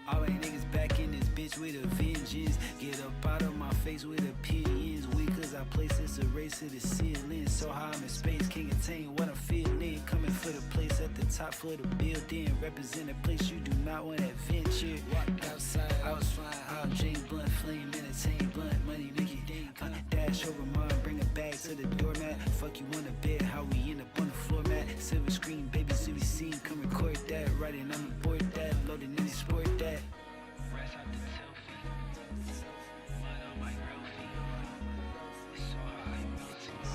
All my niggas back in this bitch with a vengeance. Get up out of my face with opinions. Weak cause I place this a race to the ceiling. So high I'm in space, can't contain what I'm feeling. Coming for the place at the top for the building. Represent a place you do not want to adventure. Walked outside, I was fine. I'll drink blunt, flame, entertain blunt, money, make it ding. Dash over mine, bring a bag to the doormat. Fuck you on the bed, how we end up on the floor mat. Silver screen, baby, so we seen. Come record that, writing on the board that, loading in the sport that. Rest out the selfie, mud on my grill feet. It's so high, melting. It's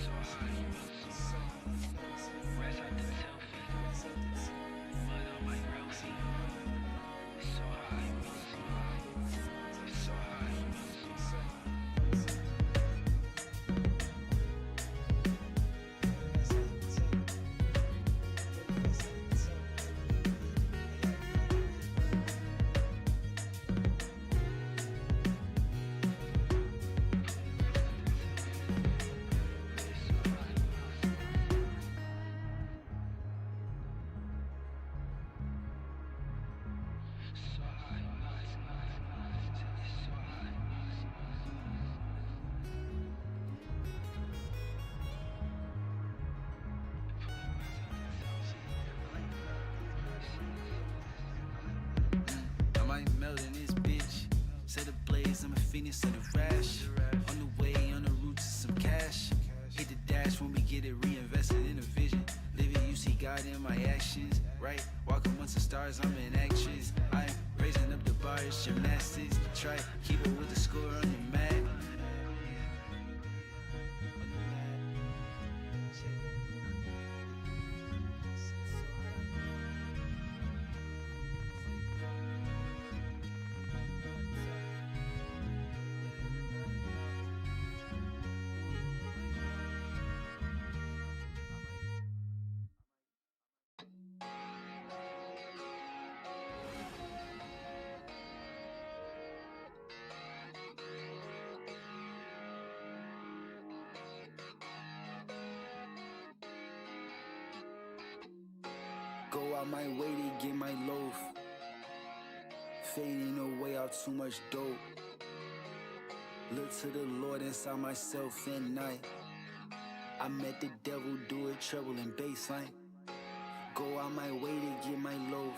so high, melting. Rest out the selfie, mud on my grill feet. It's so high, melting. It's so high, melting. Melting this bitch, set a blaze, I'm a phoenix of the rash. On the way, on the route to some cash. Hit the dash when we get it reinvested in a vision. Living, you see God in my actions, right? Walk amongst the stars, I'm an actress. I'm raising up the bar, it's gymnastics. Try, keep it with the score on your mat. Go out my way to get my loaf. Fading away out too much dope. Look to the Lord inside myself at night. I met the devil, do it, treble and bassline. Go out my way to get my loaf.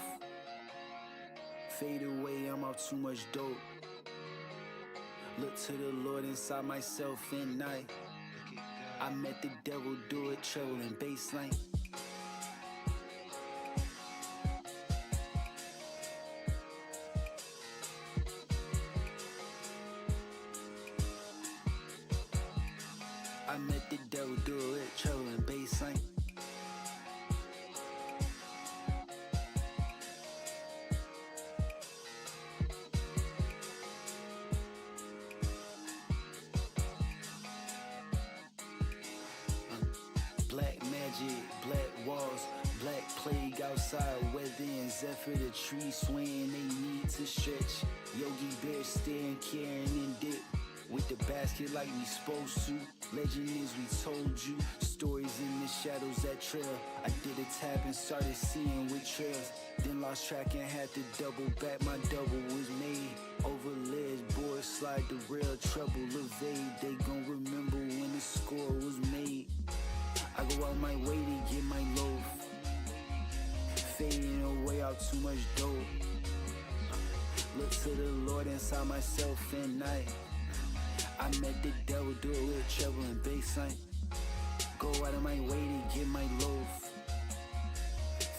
Fade away, I'm out too much dope. Look to the Lord inside myself at night. I met the devil, do it, treble and bassline. I met the devil, do it, treble and bassline. Black magic, black walls, black plague outside, weather and zephyr, the trees swaying, they need to stretch. Yogi Bear staring, carrying and dip with the basket like we supposed to. Legend is we told you, stories in the shadows that trail. I did a tab and started seeing with trails. Then lost track and had to double back, my double was made. Over ledge, board slide, the rail, trouble, evade. They gon' remember when the score was made. I go out my way to get my loaf. Fading away out too much dope. Look to the Lord inside myself at night. I met the devil, do it with treble and bassline. Go out of my way to get my loaf.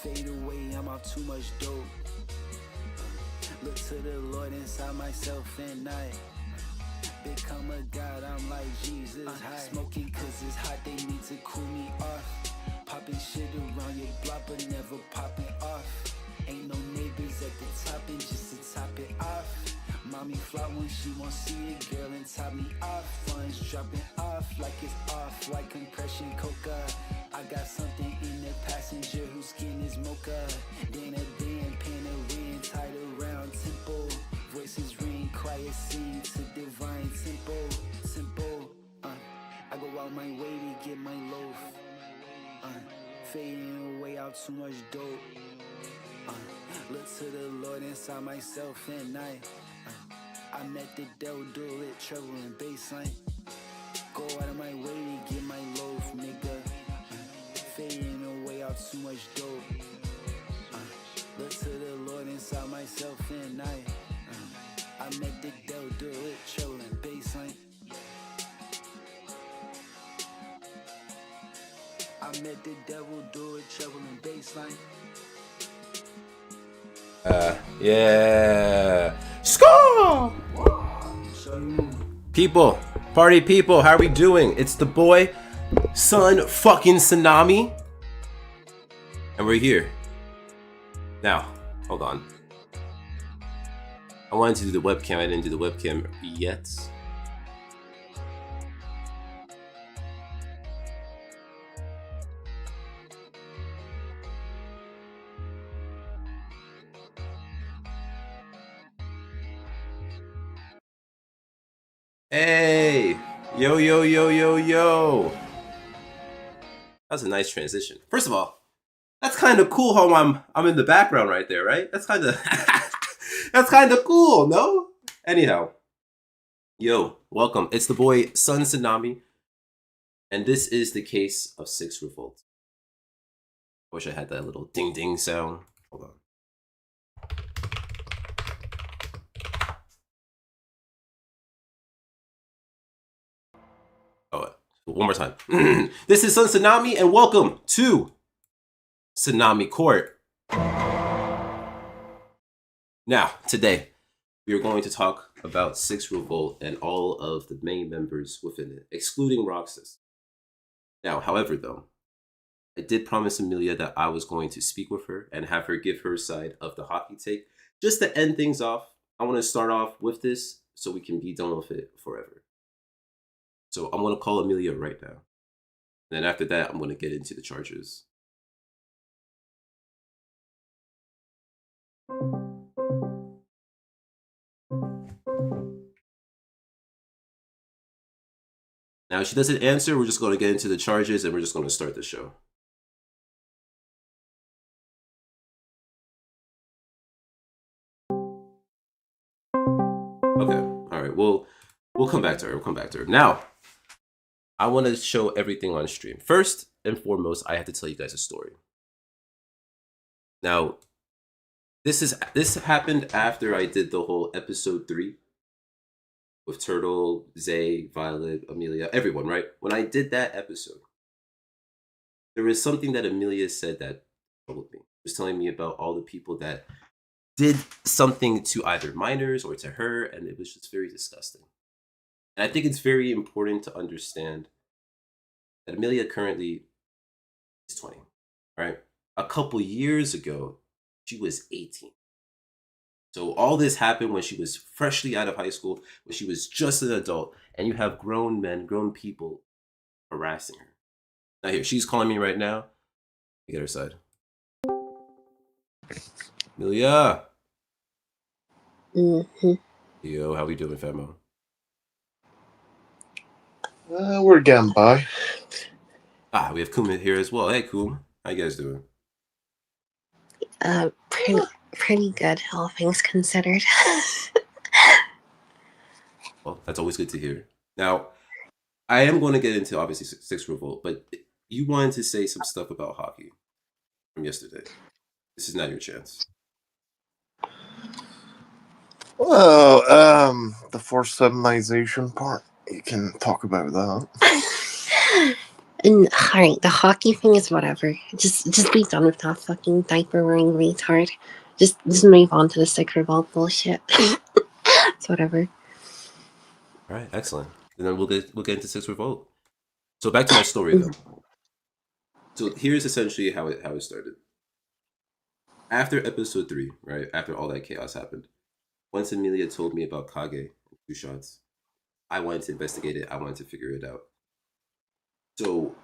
Fade away, I'm out too much dope. Look to the Lord inside myself at night. Become a god, I'm like Jesus high. Smoking cause it's hot, they need to cool me off. Popping shit around your block but never popping off. Ain't no neighbors at the top and just to top it off. Mommy fly when she won't see a girl and top me off. Funds dropping off like it's off, like compression coca. I got something in the passenger whose skin is mocha. Then a band, panorama tied around tempo. Voices ring, quiet sing to divine tempo. Simple, I go out my way to get my loaf. Fading away out too much dope. Look to the Lord inside myself and I met the devil, do it, trouble and baseline. Go out of my way to get my loaf, nigga. Fading away out too much dope. Look to the Lord inside myself and I met the devil, do it, trouble and baseline. I met the devil, do it, trouble and baseline. Yeah. Score! People, party people, how are we doing? It's the boy, son fucking Tsunami. And we're here. Now, hold on. I wanted to do the webcam, I didn't do the webcam yet. Hey, yo, yo, yo, yo, yo. That's a nice transition. First of all, that's kind of cool how I'm in the background right there, right? That's kind of that's kind of cool, no? Anyhow, yo, welcome. It's the boy Son Tsunami, and this is the case of 6Revolt. I wish I had that little ding ding sound. Hold on. Oh, one more time. This is Son Tsunami, and welcome to Tsunami Court. Now, today, we are going to talk about 6Revolt and all of the main members within it, excluding Roxas. Now, however, though, I did promise Amelia that I was going to speak with her and have her give her side of the hockey take. Just to end things off, I want to start off with this so we can be done with it forever. So I'm going to call Amelia right now. And then after that, I'm going to get into the charges. Now, if she doesn't answer, we're just going to get into the charges and we're just going to start the show. Okay. All right. We'll come back to her. We'll come back to her. Now, I want to show everything on stream. First and foremost, I have to tell you guys a story. Now, this happened after I did the whole episode 3 with Turtle, Zay, Violet, Amelia, everyone, right? When I did that episode, there was something that Amelia said that troubled me. She was telling me about all the people that did something to either minors or to her, and it was just very disgusting. And I think it's very important to understand that Amelia currently is 20, right? A couple years ago, she was 18. So all this happened when she was freshly out of high school, when she was just an adult, and you have grown men, grown people harassing her. Now here, she's calling me right now. Get her side. Amelia. Mm-hmm. Yo, how we doing, famo? We're getting by. We have Kuma here as well. Hey, Kuma. How you guys doing? Pretty good, all things considered. Well, that's always good to hear. Now, I am going to get into, obviously, 6Revolt, but you wanted to say some stuff about hockey from yesterday. This is not your chance. Well, the forced feminization part, you can talk about that. And alright, the hockey thing is whatever. Just be done with that fucking diaper wearing retard. Just move on to the 6Revolt bullshit. It's whatever. All right, excellent. And then we'll get into 6Revolt. So back to my story, though. So here's essentially how it started. After episode 3, right, after all that chaos happened, once Amelia told me about Kage and 2 shots, I wanted to investigate it. I wanted to figure it out. So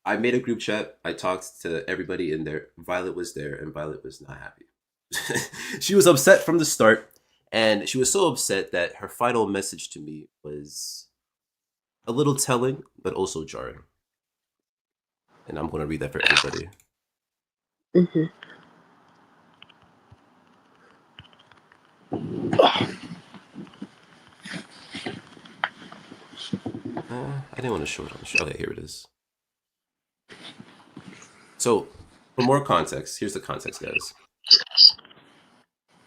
I made a group chat. I talked to everybody in there. Violet was there, and Violet was not happy. She was upset from the start, and she was so upset that her final message to me was a little telling, but also jarring. And I'm going to read that for everybody. Mm-hmm. I didn't want to show it on the show. Okay, here it is. So, for more context, here's the context, guys.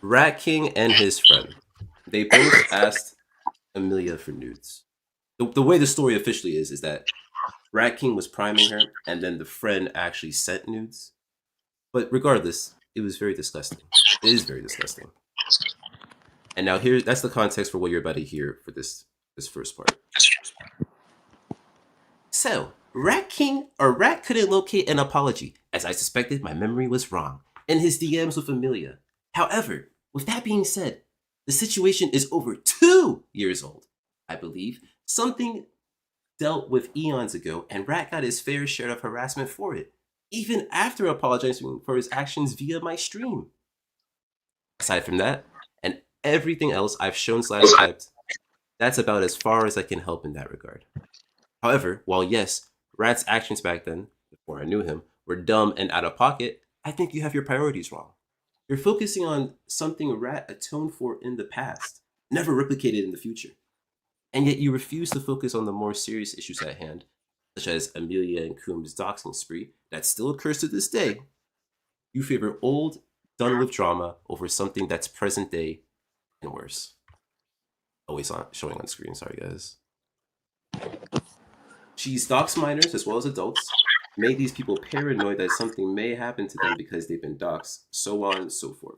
Rat King and his friend, they both asked Amelia for nudes. The way the story officially is that Rat King was priming her, and then the friend actually sent nudes. But regardless, it was very disgusting. It is very disgusting. And now that's the context for what you're about to hear for this first part. So, Rat couldn't locate an apology. As I suspected, my memory was wrong. In his DMs with Amelia. However, with that being said, the situation is over 2 years old. I believe something dealt with eons ago, and Rat got his fair share of harassment for it, even after apologizing for his actions via my stream. Aside from that, and everything else I've shown / typed, that's about as far as I can help in that regard. However, while yes, Rat's actions back then, before I knew him, were dumb and out of pocket, I think you have your priorities wrong. You're focusing on something Rat atoned for in the past, never replicated in the future. And yet you refuse to focus on the more serious issues at hand, such as Amelia and Coom's doxing spree that still occurs to this day. You favor old, done with drama over something that's present day and worse. Always showing on screen, sorry guys. She's doxed minors as well as adults, made these people paranoid that something may happen to them because they've been doxed, so on and so forth.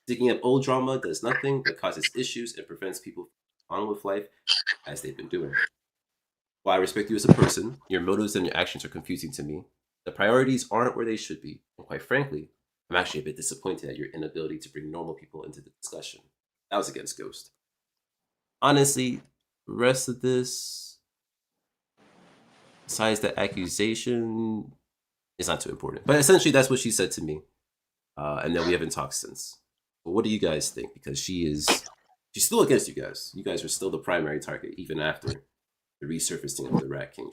Digging up old drama does nothing but causes issues and prevents people on with life as they've been doing. While I respect you as a person, your motives and your actions are confusing to me. The priorities aren't where they should be, and quite frankly, I'm actually a bit disappointed at your inability to bring normal people into the discussion. That was against Ghost. Honestly, the rest of this, besides the accusation, is not too important. But essentially, that's what she said to me, and then we haven't talked since. But what do you guys think? Because she's still against you guys. You guys are still the primary target, even after the resurfacing of the Rat King.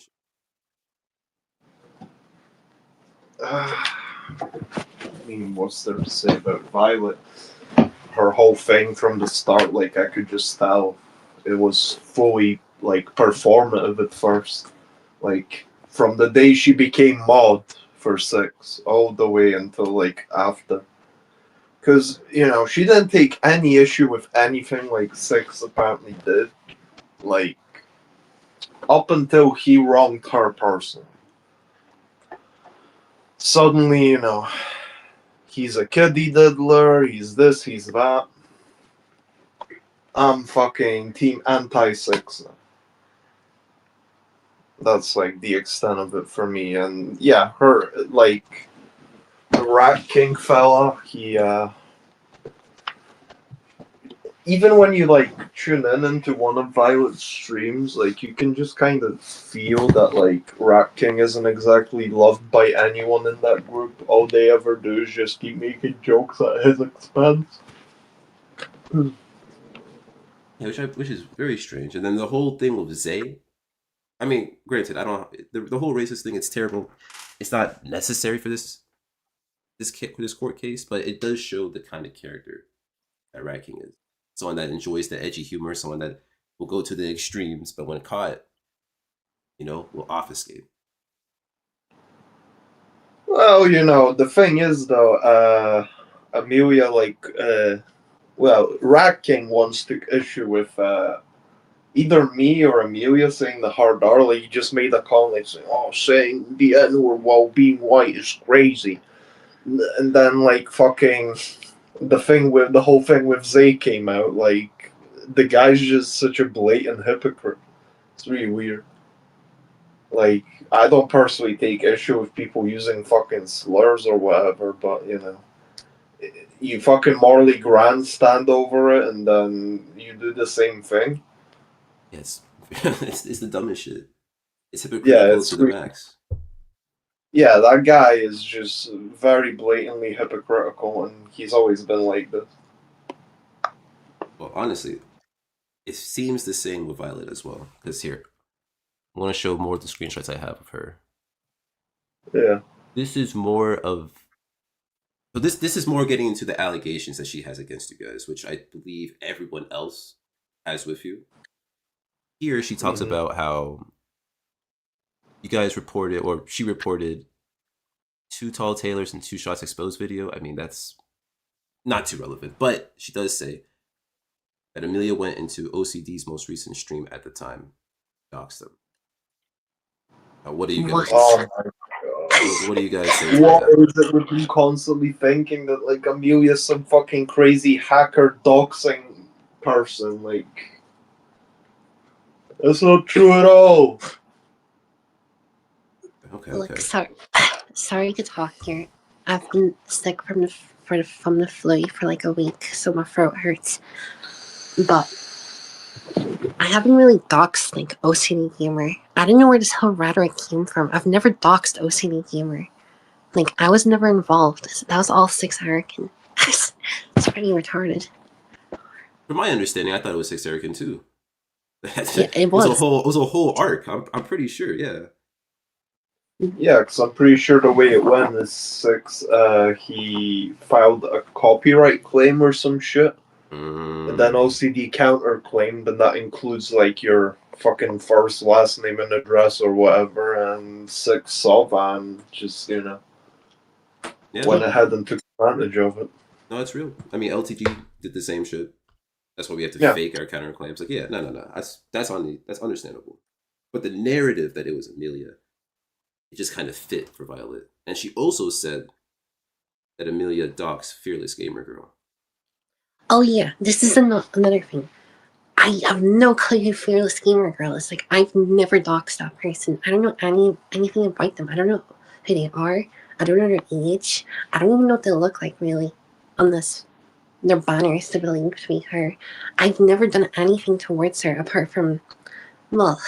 I mean, what's there to say about Violet? Her whole thing from the start, like, I could just tell it was fully, like, performative at first. Like, from the day she became mod for 6, all the way until, like, after. Because, you know, she didn't take any issue with anything like 6 apparently did. Like, up until he wronged her personally. Suddenly, you know, he's a kiddie diddler, he's this, he's that. I'm fucking team anti-6 now. That's, like, the extent of it for me. And, yeah, her, like, the Rat King fella, he, even when you, like, tune into one of Violet's streams, like, you can just kind of feel that, like, Rat King isn't exactly loved by anyone in that group. All they ever do is just keep making jokes at his expense. Yeah, which is very strange. And then the whole thing with Zay, I mean, granted, I don't the whole racist thing. It's terrible. It's not necessary for this court case, but it does show the kind of character that Rat King is. Someone that enjoys the edgy humor, someone that will go to the extremes, but when caught, you know, will obfuscate. Well, you know, the thing is, though, Amelia, like, well, Rat King once took issue with either me or Amelia saying the hard R. Like, he just made a comment saying, "Oh, saying the N word while being white is crazy," and then, like, fucking the whole thing with Zay came out. Like, the guy's just such a blatant hypocrite. It's really weird. Like, I don't personally take issue with people using fucking slurs or whatever, but, you know, you fucking morally grandstand over it and then you do the same thing. Yes, it's the dumbest shit. It's Yeah, hypocritical to the max. Yeah, that guy is just very blatantly hypocritical, and he's always been like this. Well, honestly, it seems the same with Violet as well. Because here, I want to show more of the screenshots I have of her. Yeah. This is more of So this is more getting into the allegations that she has against you guys, which I believe everyone else has with you. Here she talks about how you guys reported, or she reported, 2 tall tailors and 2 shots exposed video. I mean, that's not too relevant, but she does say that Amelia went into OCD's most recent stream at the time, doxed them. What do you guys? Oh my god. What do you guys say to What that? is it with you constantly thinking that like Amelia's some fucking crazy hacker doxing person? Like, that's not true at all. Okay. Look, sorry to talk here. I've been sick from the flu for like a week, so my throat hurts. But I haven't really doxed like OCD Gamer. I don't know where this whole rhetoric came from. I've never doxed OCD Gamer. Like, I was never involved. That was all 6American. It's pretty retarded. From my understanding, I thought it was 6American too. Yeah, it was. It was a whole arc. I'm pretty sure. Yeah. Yeah, because I'm pretty sure the way it went is he filed a copyright claim or some shit. And then OCD counterclaimed, and that includes like your fucking first, last name and address or whatever, and 6 saw and just, went ahead and took advantage of it. No, it's real. I mean, LTG did the same shit. That's why we have to fake our counterclaims. Like, yeah, no. That's understandable. But the narrative that it was Amelia, it just kind of fit for Violet. And she also said that Amelia doxed Fearless Gamer Girl. Oh yeah, this is another thing. I have no clue who Fearless Gamer Girl is. Like, I've never doxed that person. I don't know anything about them. I don't know who they are. I don't know their age. I don't even know what they look like, really. Unless their banners to be linked with her. I've never done anything towards her apart from, well,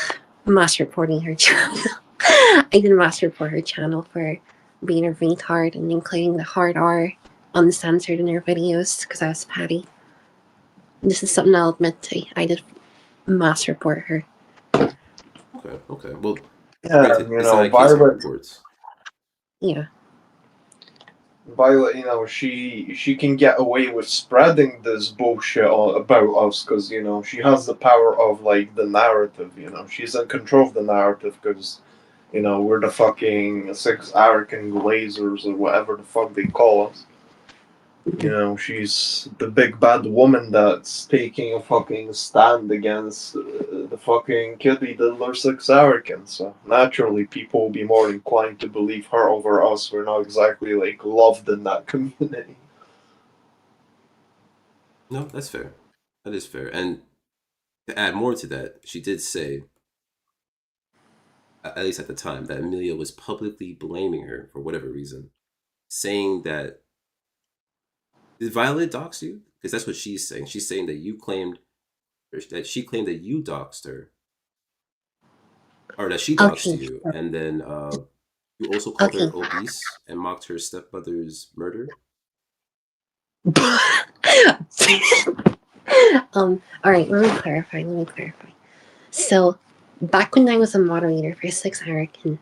mass reporting her channel. I did mass report her channel for being a retard and including the hard R uncensored in her videos because I was petty. This is something I'll admit to. I did mass report her. Okay. Well, yeah, Violet. Yeah. Violet, she can get away with spreading this bullshit about us because, she has the power of, like, the narrative, She's in control of the narrative because, we're the fucking 6 American glazers or whatever the fuck they call us. She's the big bad woman that's taking a fucking stand against the fucking kiddie diddler 6 Americans. So naturally, people will be more inclined to believe her over us. We're not exactly like loved in that community. No, that's fair. That is fair. And to add more to that, she did say, at least at the time, that Amelia was publicly blaming her for whatever reason, saying that. Did Violet dox you? Because that's what she's saying. She's saying that she claimed that you doxed her, or that she doxed you, and then you also called her obese and mocked her stepmother's murder. All right, let me clarify. So, back when I was a moderator for 6American,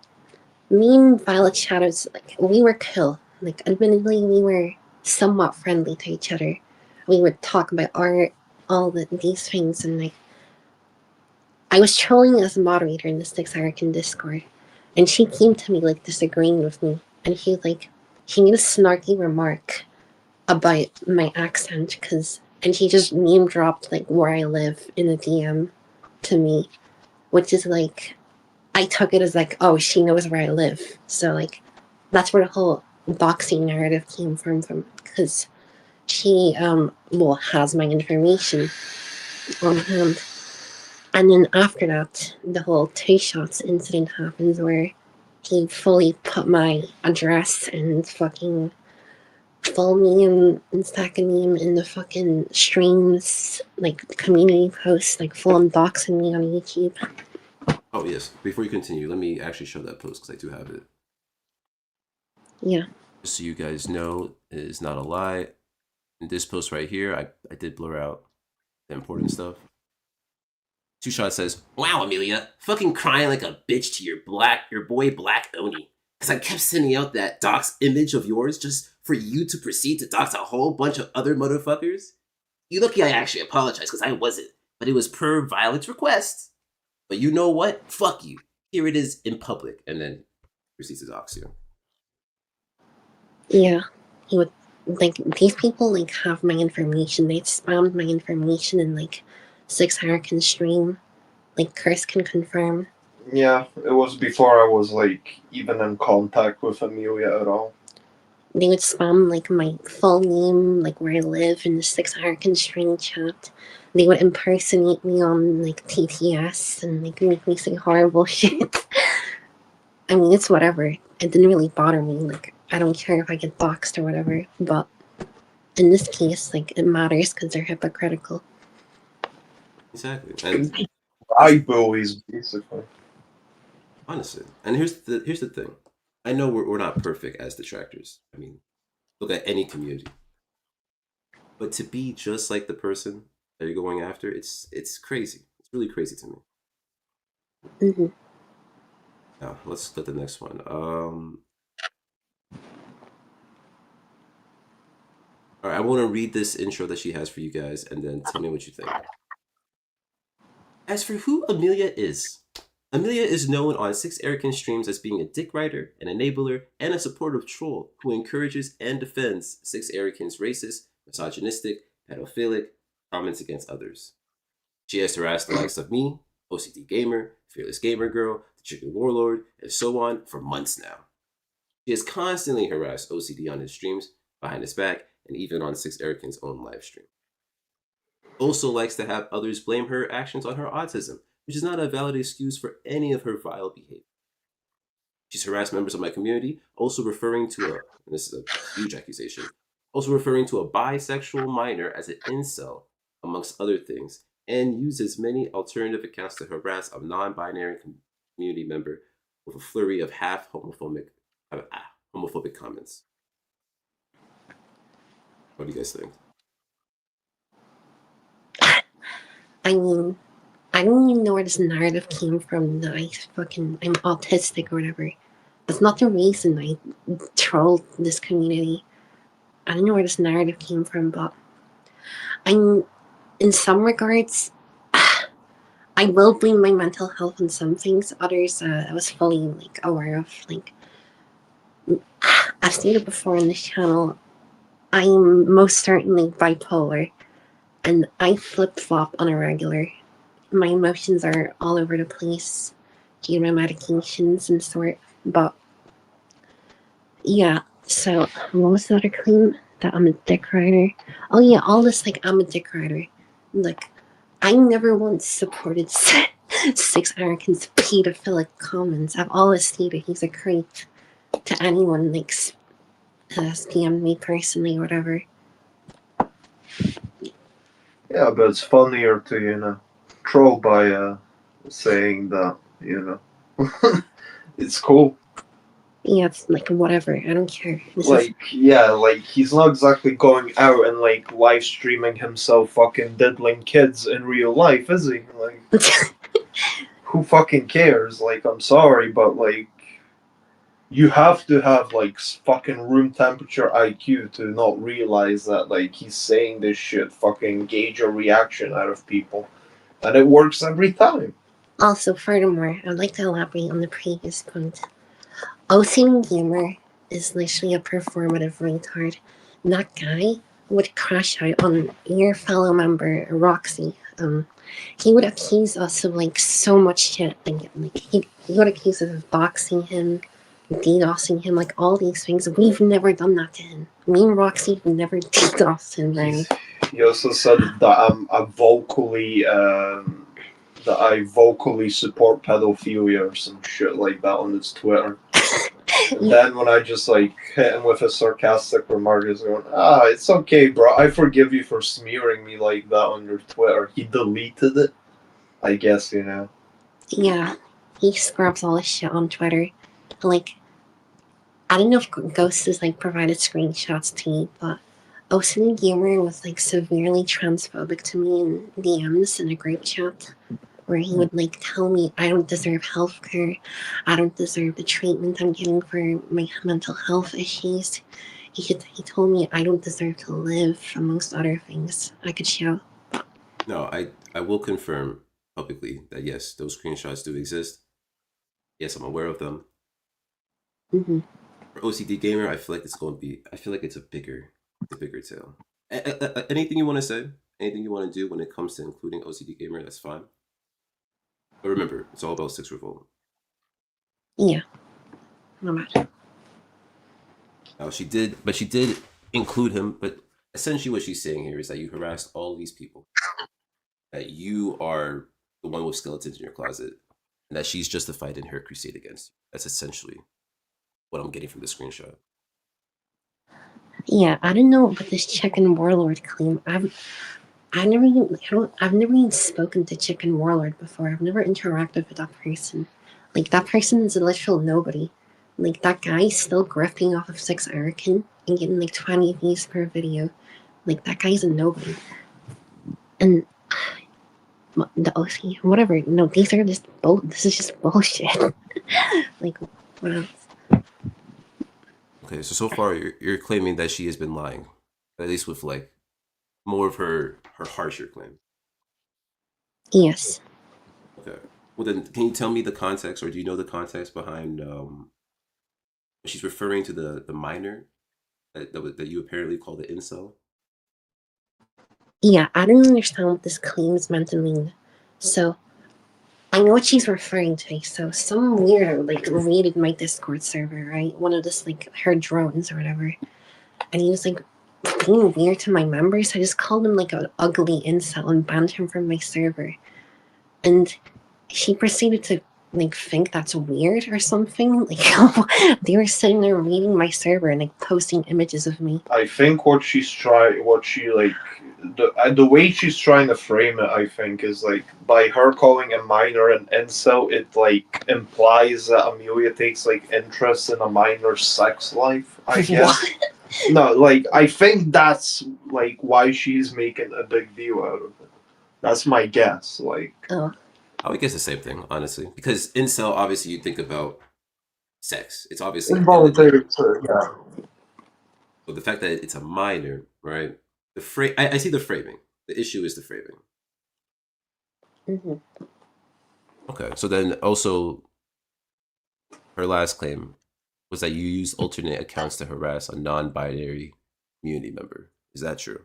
me and Violet Shadows, like, we were cool. Like, admittedly, we were somewhat friendly to each other. We would talk about art, these things, and like, I was trolling as a moderator in the 6American Discord, and she came to me like disagreeing with me, and she made a snarky remark about my accent, and she just name dropped like where I live in a DM to me, which is like, I took it as like, oh, she knows where I live, so like, that's where the whole doxing narrative came from because she has my information on hand. And then after that, the whole 2 shots incident happens where he fully put my address and fucking full name and second name in the fucking streams, like community posts, like full on doxing me on YouTube. Oh yes. Before you continue, let me actually show that post because I do have it. Yeah. Just so you guys know, it is not a lie. In this post right here, I did blur out the important stuff. 2 shots says, "Wow, Amelia, fucking crying like a bitch to your boy Black Oni. Because I kept sending out that dox image of yours just for you to proceed to dox a whole bunch of other motherfuckers? You lucky I actually apologized because I wasn't, but it was per Violet's request. But you know what? Fuck you. Here it is in public, and then proceeds to dox you. Yeah, he would, like, these people, like, have my information. They spammed my information in, like, 6 Hurricane stream. Like, Curse can confirm. Yeah, it was before I was, like, even in contact with Amelia at all. They would spam, like, my full name, like, where I live in the 6 Hurricane stream chat. They would impersonate me on, like, TTS and, like, make me say horrible shit. I mean, it's whatever. It didn't really bother me. Like, I don't care if I get doxxed or whatever. But in this case, like, it matters because they're hypocritical. Exactly. And I bullies, basically. honestly, and here's the thing. I know we're not perfect as detractors. I mean, look at any community. But to be just like the person that you're going after, it's crazy. It's really crazy to me. Mm-hmm. Now, let's look at the next one. All right, I want to read this intro that she has for you guys, and then tell me what you think. As for who Amelia is known on 6Erican streams as being a dick rider, an enabler, and a supportive troll who encourages and defends 6Erican's racist, misogynistic, pedophilic comments against others. She has harassed the likes of me, OCD Gamer, Fearless Gamer Girl, the Chicken Warlord, and so on for months now. She has constantly harassed OCD on his streams, behind his back, and even on 6Erican's own live stream. Also likes to have others blame her actions on her autism, which is not a valid excuse for any of her vile behavior. She's harassed members of my community, also referring to and this is a huge accusation, also referring to a bisexual minor as an incel, amongst other things, and uses many alternative accounts to harass a non-binary community member with a flurry of half homophobic comments. What do you guys think? I mean, I don't even know where this narrative came from that I'm autistic or whatever. That's not the reason I trolled this community. I don't know where this narrative came from, but I'm, in some regards, I will blame my mental health on some things. Others, I was fully, like, aware of. Like, I've stated before on this channel, I'm most certainly bipolar, and I flip-flop on a regular. My emotions are all over the place due to my medications and sort. But yeah, so what was the other claim? That I'm a dick rider. Oh yeah, all this, like, I'm a dick rider. Like, I never once supported 6Erican's pedophilic comments. I've always stated he's a creep to anyone, like, has DM'd me personally or whatever. Yeah, but it's funnier to, troll by saying that, it's cool. Yeah, it's like, whatever, I don't care. He's not exactly going out and, like, live streaming himself fucking diddling kids in real life, is he? Like, who fucking cares? Like, I'm sorry, but, like, you have to have, like, fucking room temperature IQ to not realize that, like, he's saying this shit, fucking gauge a reaction out of people. And it works every time. Also, furthermore, I'd like to elaborate on the previous point. OCD Gamer is literally a performative retard. That guy would crash out on your fellow member, Roxy. He would accuse us of, like, so much shit. Like he would accuse us of boxing him, DDoSing him, like, all these things. We've never done that to him. Me and Roxy have never DDoSed him, right? He also said that I vocally support pedophilia or some shit like that on his Twitter. And then when I just, like, hit him with a sarcastic remark, he's going, it's okay, bro. I forgive you for smearing me like that on your Twitter. He deleted it, I guess, Yeah, he scrubs all his shit on Twitter. Like, I don't know if Ghost has, like, provided screenshots to me, but OCD Gamer was, like, severely transphobic to me in DMs in a group chat, where he would, like, tell me I don't deserve healthcare, I don't deserve the treatment I'm getting for my mental health issues. he told me I don't deserve to live, amongst other things. I could show. No, I will confirm publicly that yes, those screenshots do exist. Yes, I'm aware of them. Hmm. For OCD gamer, I feel like I feel like it's a bigger tale. Anything you want to say? Anything you want to do when it comes to including OCD gamer? That's fine. But remember, it's all about 6Revolt. Yeah, no matter. Now she did include him. But essentially, what she's saying here is that you harassed all these people. That you are the one with skeletons in your closet, and that she's justified in her crusade against you. That's essentially what I'm getting from the screenshot. Yeah, I don't know about this chicken warlord claim. I've never even spoken to chicken warlord before. I've never interacted with that person. Like that person is a literal nobody. Like that guy's still grifting off of 6American and getting like 20 views per video. Like that guy's a nobody. And the OC, whatever. No, these are just this is just bullshit. Like what else? Okay, so far you're claiming that she has been lying, at least with like more of her harsher claim. Yes. Okay. Well then, can you tell me the context, or do you know the context behind she's referring to the minor that you apparently call the incel? Yeah, I don't understand what this claim is meant to mean. So I know what she's referring to. So some weirdo like raided my Discord server, right? One of this like her drones or whatever, and he was like being weird to my members. I just called him like an ugly incel and banned him from my server. And she proceeded to like think that's weird or something. Like they were sitting there reading my server and like posting images of me. I think the way she's trying to frame it, I think, is like by her calling a minor an incel, it like implies that Amelia takes like interest in a minor's sex life. I guess. What? No, like I think that's like why she's making a big deal out of it. That's my guess. Like, Oh. I would guess the same thing, honestly, because incel obviously you think about sex. It's obviously involuntary. Yeah. So the fact that it's a minor, right? I see the framing. The issue is the framing. Mm-hmm. Okay, so then also her last claim was that you used alternate accounts to harass a non-binary community member. Is that true?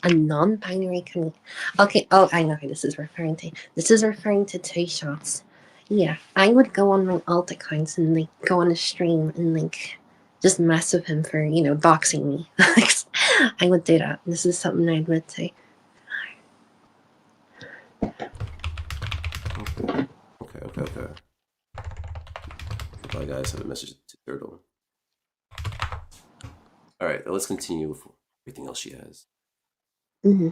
A non-binary community. Okay. Oh, I know who this is referring to. This is referring to Two Shots. Yeah, I would go on my alt accounts and like go on a stream and like just mess with him for doxing me. I would do that. This is something I admit to. Okay. Bye, guys. Have a message to Turtle. All right, now let's continue with everything else she has. Mm-hmm.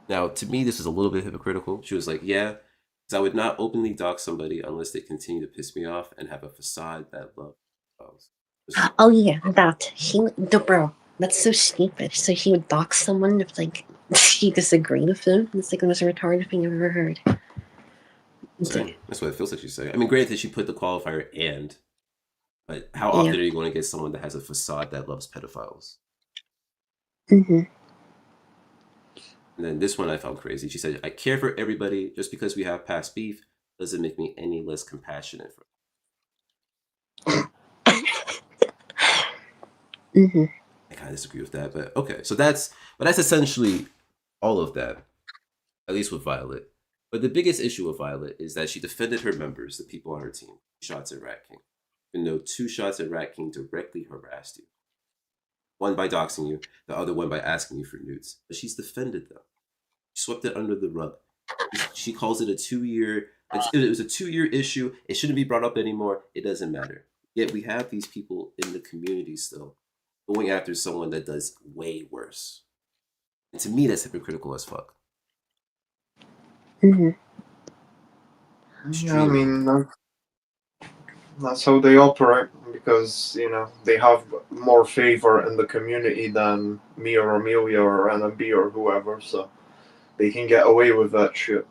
Now, to me, this is a little bit hypocritical. She was like, yeah, because I would not openly dox somebody unless they continue to piss me off and have a facade that love. Oh yeah, bro. That's so stupid. So she would dox someone if like she disagreed with them. It's like the most retarded thing I've ever heard. That's what it feels like she's saying. I mean, granted, she put the qualifier "and," but how often are you going to get someone that has a facade that loves pedophiles? Mm-hmm. And then this one I found crazy. She said, "I care for everybody. Just because we have past beef doesn't make me any less compassionate for." Mm-hmm. I kind of disagree with that, but okay. So that's essentially all of that, at least with Violet. But the biggest issue with Violet is that she defended her members, the people on her team, shots at Rat King, even though 2 shots at Rat King directly harassed you. One by doxing you, the other one by asking you for nudes. But she's defended them. She swept it under the rug. She calls it a 2-year. It was a 2-year issue. It shouldn't be brought up anymore. It doesn't matter. Yet we have these people in the community still going after someone that does way worse. And to me, that's hypocritical as fuck. Mm-hmm. Yeah, I mean, that's how they operate because they have more favor in the community than me or Amelia or NMB or whoever, so they can get away with that shit.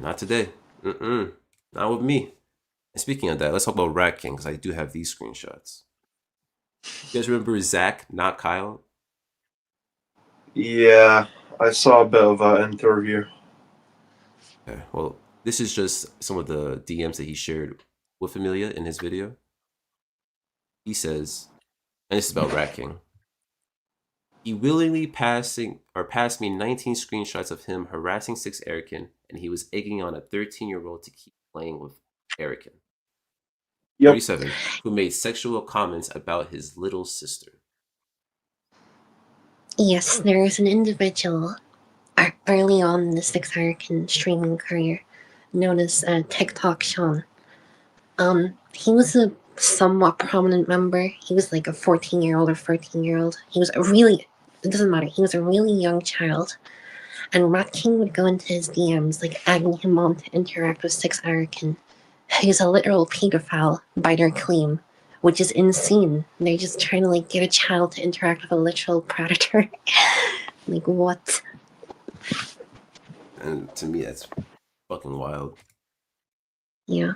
Not today. Not with me. And speaking of that, let's talk about Rat King, because I do have these screenshots. You guys remember Zach, not Kyle? Yeah, I saw a bit of an interview. Okay, well, this is just some of the DMs that he shared with Amelia in his video. He says, and this is about Rat King. He willingly passed me 19 screenshots of him harassing 6Erican, and he was egging on a 13-year-old to keep playing with Erican. Yep. 37, who made sexual comments about his little sister. Yes, there is an individual early on in the 6Erican streaming career known as TikTok Sean. He was a somewhat prominent member. He was like a 14-year-old or 13-year-old. He was it doesn't matter, he was a really young child. And Rat King would go into his DMs, like egging him on to interact with 6Erican. He's a literal pedophile by their claim, which is insane. They're just trying to like get a child to interact with a literal predator. Like what? And to me, that's fucking wild. Yeah.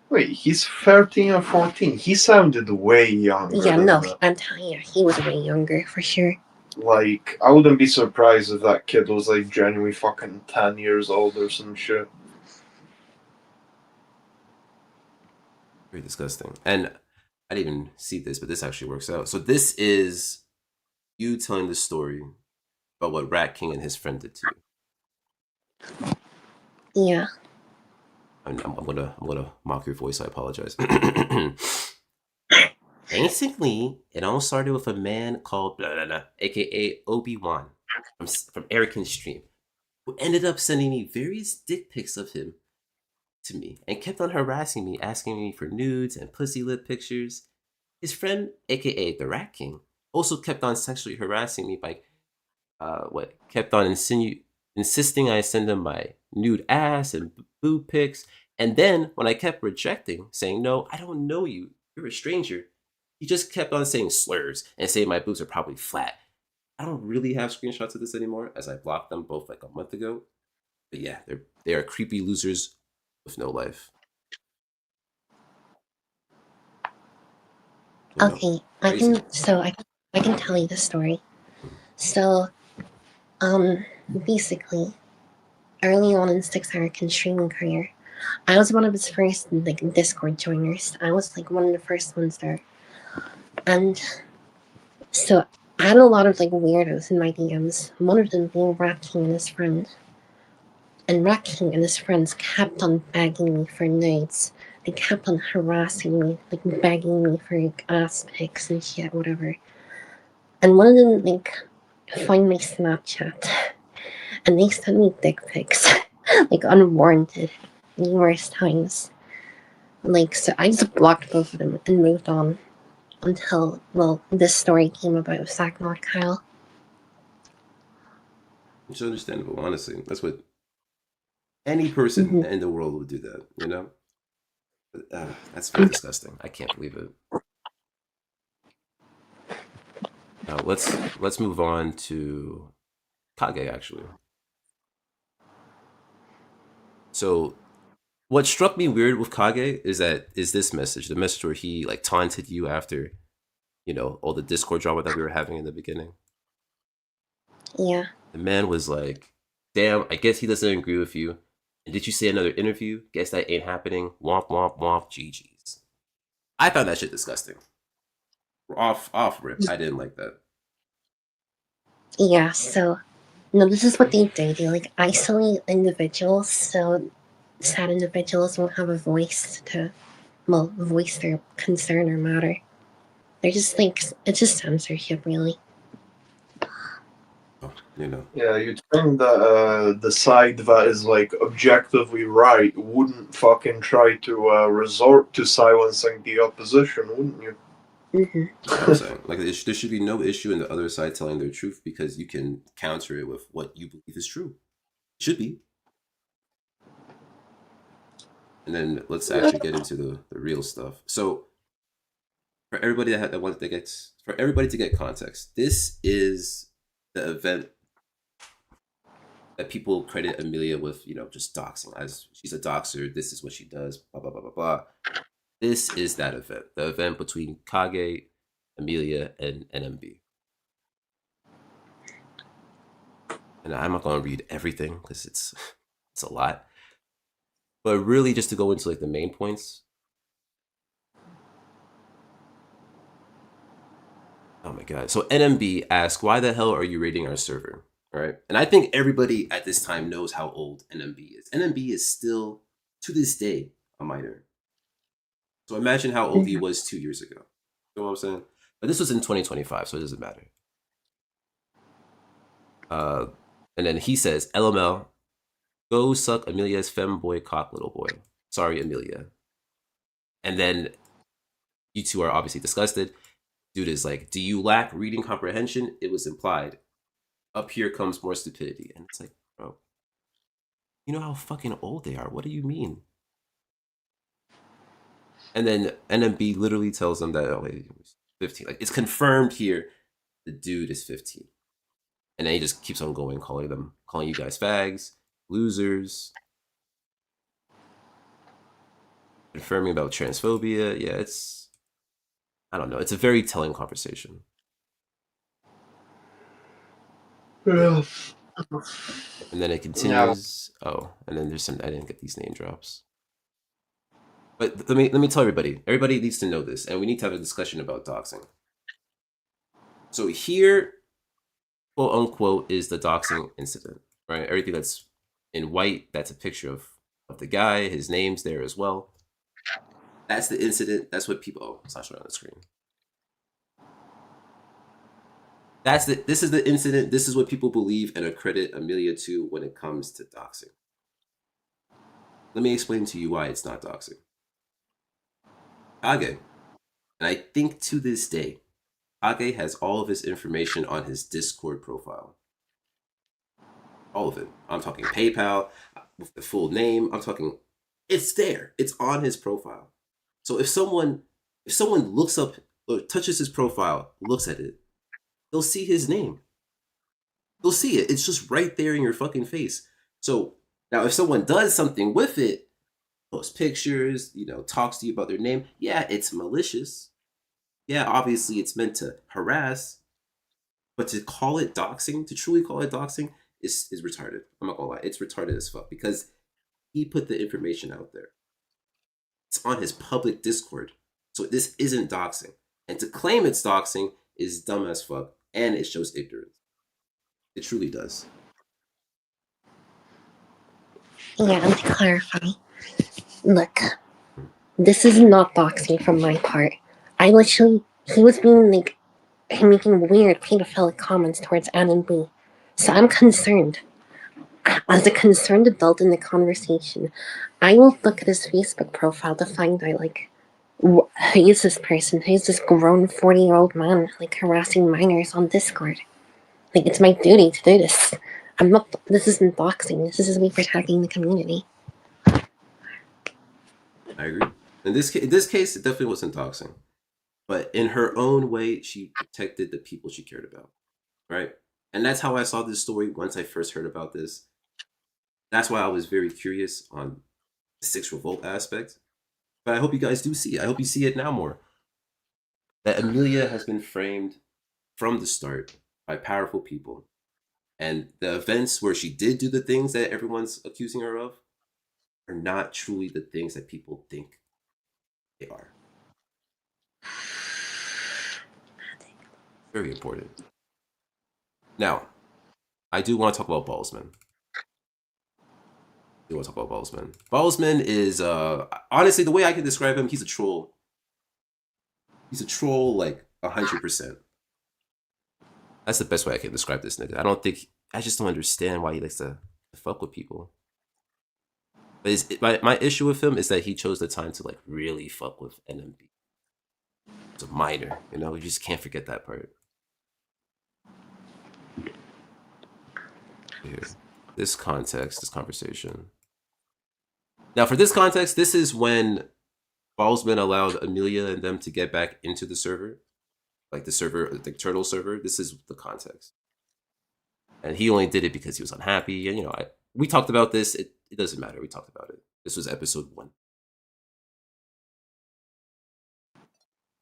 Wait, he's 13 or 14. He sounded way younger. Yeah, no, I'm telling you, he was way younger for sure. Like, I wouldn't be surprised if that kid was like genuinely fucking 10 years old or some shit. Very disgusting. And I didn't even see this, but this actually works out. So this is you telling the story about what Rat King and his friend did to you. Yeah. I'm gonna mock your voice. I apologize. Basically, it all started with a man called blah, blah, blah, aka Obi-Wan from Erican's stream, who ended up sending me various dick pics of him to me and kept on harassing me, asking me for nudes and pussy lip pictures. His friend, aka the Rat King, also kept on sexually harassing me by kept on insisting I send him my nude ass and boob pics. And then when I kept rejecting, saying no, I don't know you, you're a stranger, he just kept on saying slurs and saying my boobs are probably flat. I don't really have screenshots of this anymore, as I blocked them both like a month ago. But yeah, they are creepy losers with no life. You know, Okay, crazy. I can tell you the story. So, basically, early on in 6Erican's streaming career, I was one of his first like Discord joiners. I was like one of the first ones there, and so I had a lot of like weirdos in my DMs. One of them being Rat King and his friend. And Rat King and his friends kept on begging me for nudes. They kept on harassing me, like begging me for like, ass pics and shit, whatever. And one of them like find my Snapchat, and they sent me dick pics, like unwarranted, numerous times. Like so, I just blocked both of them and moved on until this story came about with Zach, not Kyle. It's understandable, honestly. That's what any person in the world would do that, you know? That's very disgusting. I can't believe it. Now let's move on to Kage actually. So what struck me weird with Kage is this message, the message where he like taunted you after, all the Discord drama that we were having in the beginning. Yeah. The man was like, "Damn, I guess he doesn't agree with you. And did you say another interview? Guess that ain't happening. Womp womp womp. GG's." I found that shit disgusting. Off rip. I didn't like that. Yeah, so no, this is what they do. They like isolate individuals so sad individuals won't have a voice to voice their concern or matter. They're just like it's just censorship really. Yeah, you'd think that the side that is like objectively right wouldn't fucking try to resort to silencing the opposition, wouldn't you? Mm-hmm. I'm saying, like, there should be no issue in the other side telling their truth because you can counter it with what you believe is true. It should be. And then let's actually get into the real stuff. So, for everybody for everybody to get context, this is the event that people credit Amelia with, just doxing. As she's a doxer, this is what she does, blah, blah, blah, blah, blah. This is that event. The event between Kage, Amelia, and NMB. And I'm not going to read everything because it's a lot. But really, just to go into like the main points. Oh my god. So NMB asked, why the hell are you raiding our server? All right. And I think everybody at this time knows how old NMB is. NMB is still, to this day, a minor. So imagine how old he was 2 years ago. You know what I'm saying? But this was in 2025, so it doesn't matter. And then he says, LML, go suck Amelia's femboy cock, little boy. Sorry, Amelia. And then you two are obviously disgusted. Dude is like, do you lack reading comprehension? It was implied. Up here comes more stupidity. And it's like, bro, you know how fucking old they are. What do you mean? And then NMB literally tells them that, oh, wait, he was 15. Like, it's confirmed here the dude is 15. And then he just keeps on going, calling you guys fags, losers, confirming about transphobia. Yeah, I don't know. It's a very telling conversation. Yeah. And then it continues. Yeah. Oh, and then there's I didn't get these name drops. But let me tell everybody. Everybody needs to know this, and we need to have a discussion about doxing. So here, quote unquote, is the doxing incident, right? Everything that's in white, that's a picture of the guy. His name's there as well. That's the incident. That's what people. Oh, it's not showing on the screen. This is the incident. This is what people believe and accredit Amelia to when it comes to doxing. Let me explain to you why it's not doxing. Kage, and I think to this day, Kage has all of his information on his Discord profile. All of it. I'm talking PayPal, with the full name. I'm talking, it's there. It's on his profile. So if someone looks up or touches his profile, looks at it, they'll see his name. They'll see it. It's just right there in your fucking face. So now if someone does something with it, posts pictures, talks to you about their name, yeah, it's malicious. Yeah, obviously it's meant to harass. But to call it doxing, to truly call it doxing, is retarded. I'm not gonna lie. It's retarded as fuck because he put the information out there. It's on his public Discord. So this isn't doxing. And to claim it's doxing is dumb as fuck. And it shows ignorance. It truly does. Yeah, and to clarify, look, this is not doxing from my part. He was being making weird pedophilic comments towards Anne and B. So I'm concerned. As a concerned adult in the conversation, I will look at his Facebook profile to find out, who is this person? Who is this grown 40-year-old man, harassing minors on Discord? It's my duty to do this. This isn't doxing. This is me protecting the community. I agree. In this case, it definitely wasn't doxing. But in her own way, she protected the people she cared about, right? And that's how I saw this story once I first heard about this. That's why I was very curious on the 6Revolt aspect. But I hope you guys do see it. I hope you see it now more. That Amelia has been framed from the start by powerful people. And the events where she did do the things that everyone's accusing her of are not truly the things that people think they are. Very important. Now, I do want to talk about Ballsman. Ballsman is, honestly, the way I can describe him, he's a troll. He's a troll, 100%. That's the best way I can describe this nigga. I just don't understand why he likes to fuck with people. But my issue with him is that he chose the time to really fuck with NMB. It's a minor, you just can't forget that part. Here. This conversation. Now, for this context, this is when Ballsman allowed Amelia and them to get back into the server. The server, the Turtle server. This is the context. And he only did it because he was unhappy. And, we talked about this. It doesn't matter. We talked about it. This was episode 1.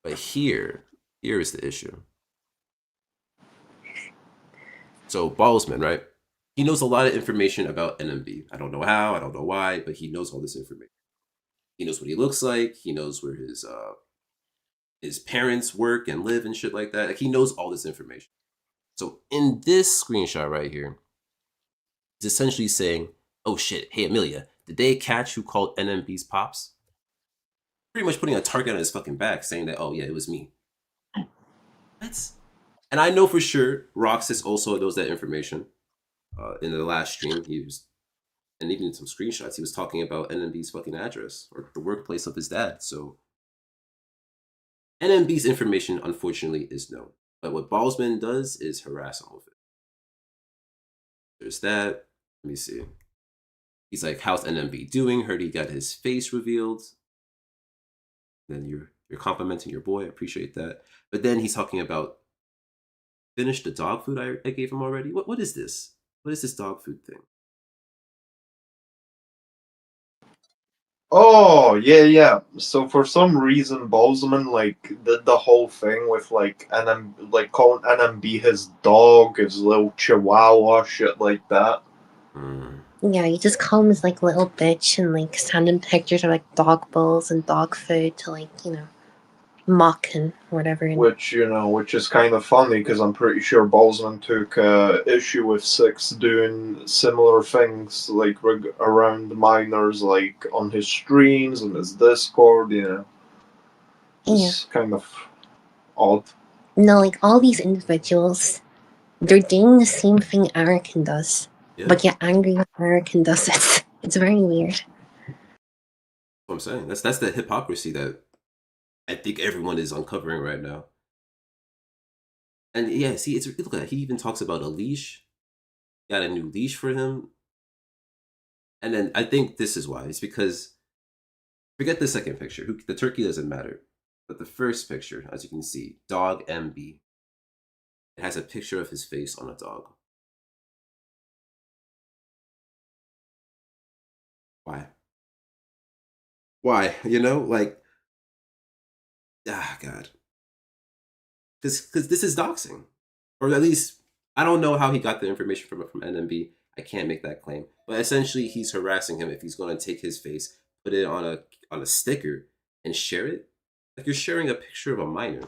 But here is the issue. So Ballsman, right? He knows a lot of information about NMB. I don't know how, I don't know why, but he knows all this information. He knows what he looks like. He knows where his parents work and live and shit like that. Like, he knows all this information. So in this screenshot right here, it's essentially saying, "Oh shit, hey Amelia, did they catch who called NMB's pops?" Pretty much putting a target on his fucking back, saying that, "Oh yeah, it was me." What? And I know for sure Roxas also knows that information. In the last stream, and even in some screenshots, he was talking about NMB's fucking address or the workplace of his dad. So NMB's information, unfortunately, is known. But what Ballsman does is harass him with it. There's that. Let me see. He's like, "How's NMB doing? Heard he got his face revealed." Then you're complimenting your boy. I appreciate that. But then he's talking about, "Finish the dog food I gave him already." What is this? What is this dog food thing? Oh, yeah. So for some reason, Bozeman did the whole thing with calling NMB his dog, his little chihuahua, shit like that. Yeah, you just call him his little bitch and send him pictures of dog bowls and dog food to mock and whatever. And Which is kind of funny because I'm pretty sure Bozeman took issue with 6 doing similar things around minors, on his streams and his Discord. It's kind of odd. No, all these individuals, they're doing the same thing Arakin does, but get angry when Arakin does it. It's very weird. What I'm saying, that's the hypocrisy that I think everyone is uncovering right now. And yeah, see, look at that. He even talks about a leash. Got a new leash for him. And then I think this is why. It's because, forget the second picture. The turkey doesn't matter. But the first picture, as you can see, dog MB. It has a picture of his face on a dog. Why? Why? God. Because this is doxing. Or at least, I don't know how he got the information from NMB. I can't make that claim. But essentially, he's harassing him if he's going to take his face, put it on a sticker, and share it. Like, you're sharing a picture of a minor.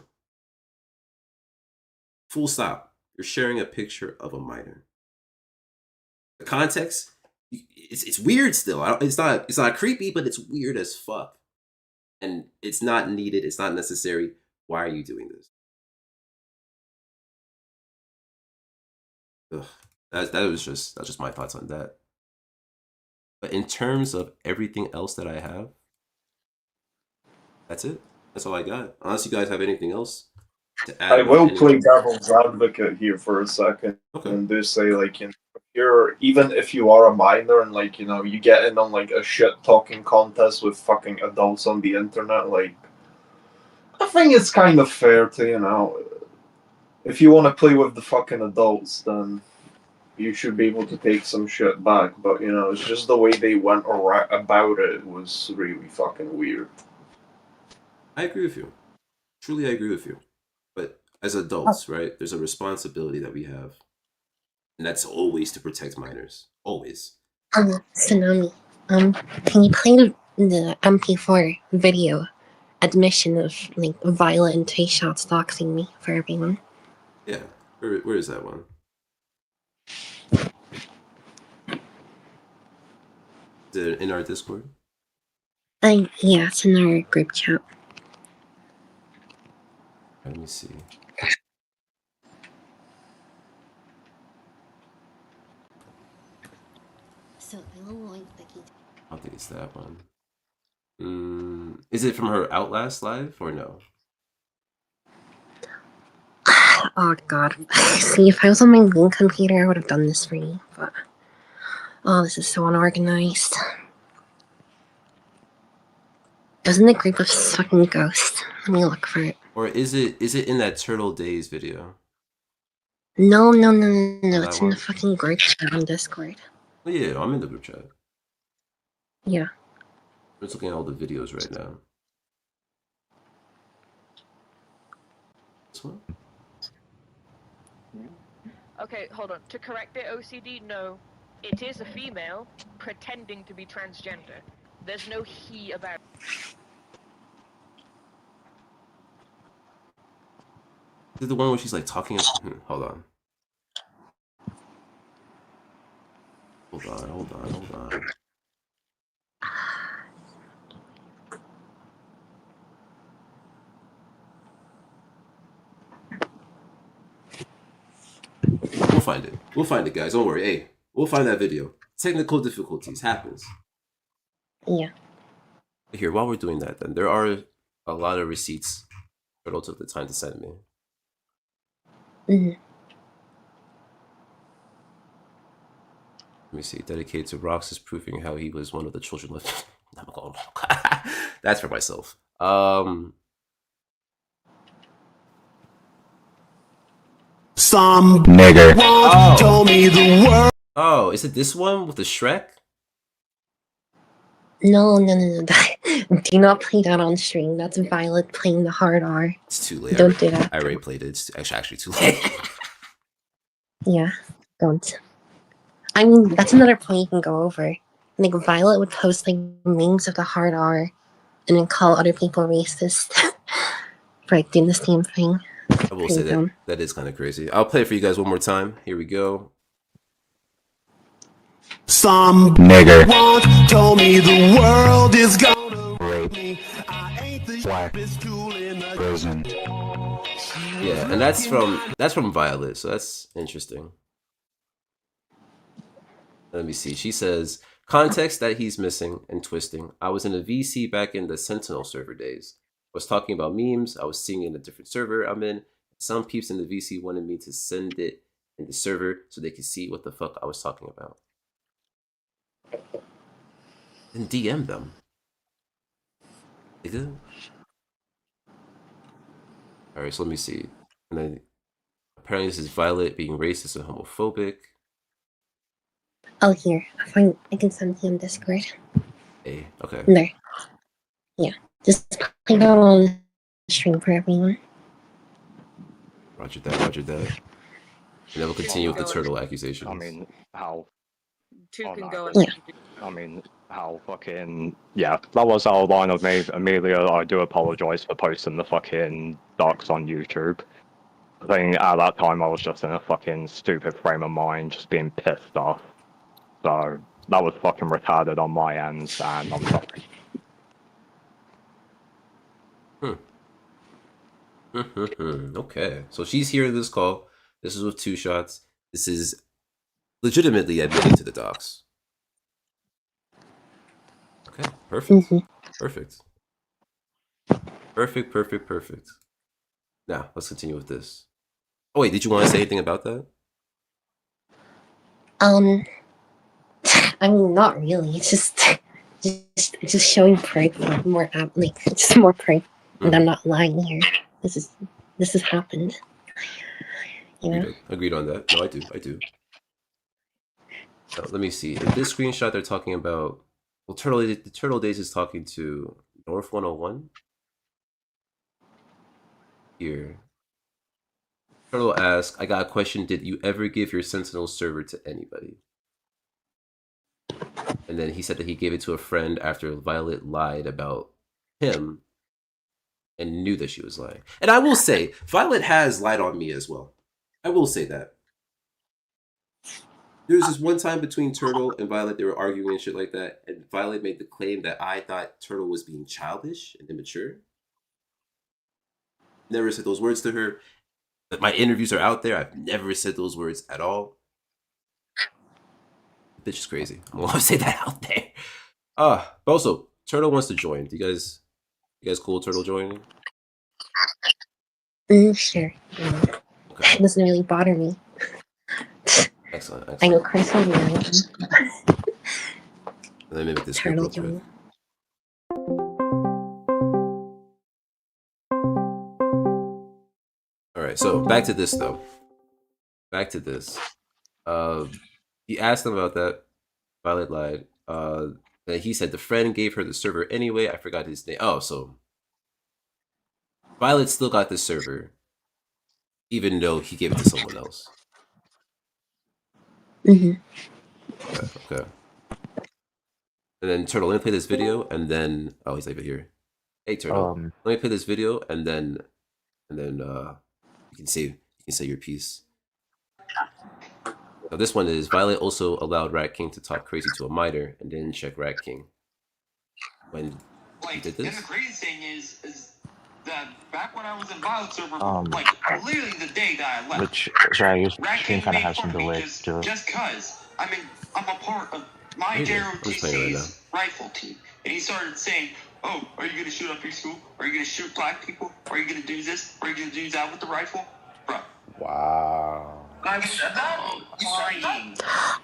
Full stop. You're sharing a picture of a minor. The context, it's weird still. It's not creepy, but it's weird as fuck. And it's not needed. It's not necessary. Why are you doing this? Ugh. That's just my thoughts on that. But in terms of everything else that I have, that's it. That's all I got. Unless you guys have anything else to add. I will play devil's advocate here for a second, and do say even if you are a minor and you get in on a shit talking contest with fucking adults on the internet, I think it's kind of fair to if you want to play with the fucking adults, then you should be able to take some shit back. But it's just the way they went about it was really fucking weird. I agree with you. Truly, I agree with you. But as adults, right, there's a responsibility that we have. And that's always to protect minors. Always. Tsunami, can you play the MP4 video admission of Violet and Tay Shots doxing me for everyone? Yeah. Where is that one? Is it in our Discord? Yeah, it's in our group chat. Let me see. So I don't think it's that one. Is it from her Outlast live or no? Oh god. See, if I was on my main computer, I would have done this for you, but this is so unorganized. Doesn't the group of fucking ghosts? Let me look for it. Or is it in that Turtle Days video? No. that It's in one? the fucking group chat on Discord. Oh, yeah, I'm in the group chat. Yeah. I'm just looking at all the videos right now. This one? Okay, hold on. To correct it, OCD, no. It is a female pretending to be transgender. There's no he about it. Is it the one where she's like talking? Hold on. Hold on. We'll find it, guys. Don't worry. Hey, we'll find that video. Technical difficulties happens. Yeah. Here, while we're doing that, then there are a lot of receipts Turtle took the time to send me. Mm-hmm. Let me see. Dedicated to Roxas proving how he was one of the children left. That's for myself. Some nigger told me the word. Oh, is it this one with the Shrek? No. Do not play that on stream. That's Violet playing the hard R. It's too late. Don't do that. I already played it. It's actually too late. Yeah, don't. I mean, that's another point you can go over. Like, Violet would post, like, memes of the hard R and then call other people racist for, like, doing the same thing. I will say that is kind of crazy. I'll play it for you guys one more time. Here we go. Some nigger told me the world is gonna rape me. I ain't the black school in the prison. Yeah, and that's from Violet, so that's interesting. Let me see. She says, context that he's missing and twisting. I was in a VC back in the Sentinel server days. I was talking about memes. I was seeing in a different server I'm in. Some peeps in the VC wanted me to send it in the server so they could see what the fuck I was talking about. Then DM them. Nigga. Alright, so let me see. And then apparently this is Violet being racist and homophobic. Oh, here. I can send you on Discord. Hey, okay. There. Yeah. Just play that on stream for everyone. Roger that. And then we'll continue with the turtle accusations. I mean, how... Two can go. Yeah. I mean, how fucking... Yeah, that was our line of me. Amelia, I do apologize for posting the fucking docs on YouTube. I think at that time I was just in a fucking stupid frame of mind, just being pissed off. So, that was fucking retarded on my end, and I'm sorry. Okay, so she's here in this call. This is with 2 shots. This is legitimately admitting to the docs. Okay, perfect. Mm-hmm. Perfect. Now, let's continue with this. Oh wait, did you want to say anything about that? I mean, not really. It's just showing proof, more like just more proof that I'm not lying here. This has happened. You know? Agreed on that. No, I do. So, let me see. In this screenshot, they're talking about. Well, Turtle Days is talking to North 101. Here. Turtle asks, I got a question. Did you ever give your Sentinel server to anybody? And then he said that he gave it to a friend after Violet lied about him and knew that she was lying. And I will say, Violet has lied on me as well. I will say that. There was this one time between Turtle and Violet, they were arguing and shit like that, and Violet made the claim that I thought Turtle was being childish and immature. Never said those words to her. But my interviews are out there. I've never said those words at all. The bitch is crazy. I'm gonna say that out there. But also, Turtle wants to join. You guys cool, Turtle joining? Sure. Yeah. Okay. It doesn't really bother me. Excellent. I know Chris will be on. Let me make this Turtle real quick. All right, so back to this though. back to this. He asked him about that. Violet lied. Then he said the friend gave her the server anyway. I forgot his name. Oh, so Violet still got the server, even though he gave it to someone else. Mm-hmm. Okay. And then Turtle, let me play this video, and then he's over here. Hey Turtle, let me play this video, and then you can say your piece. Now this one is Violet also allowed Rat King to talk crazy to a miner and didn't check Rat King when he did this. And the crazy thing is that back when I was in Violet server, literally the day that I left, which sorry, your Rat stream King kind of made has fun some of me delay just to it. cause I'm a part of my I'm just playing it right JROTC's rifle team, and he started saying, "Oh, are you gonna shoot up your school? Are you gonna shoot black people? Are you gonna do this? Are you gonna do that with the rifle, bro?" Wow. I said that. Crying.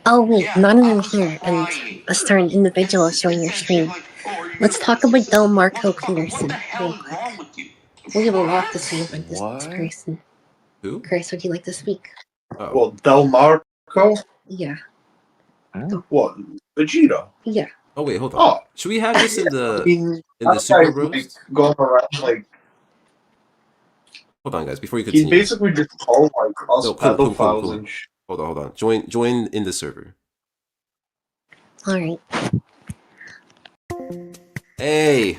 Oh wait, Yeah, none of I them was here, and crying. a certain individual It's- showing it's your that stream. shit like, "Oh, are you Let's gonna talk molest about your Del sister? Marco Motherfucker, what Peterson the hell real is quick. wrong with you?" We have a lot to What? say about this What? person. Who? Chris, would you like to speak? Oh. Well, Del Marco? Yeah. What? Vegeta? Yeah. Oh wait, hold on. Oh. Should we have this in I the mean, super that guy's, roast? going around, Hold on, guys. Before you he's continue. basically just called, us No, cool. pedophiles and shit. Hold on. Join in the server. Alright. Hey,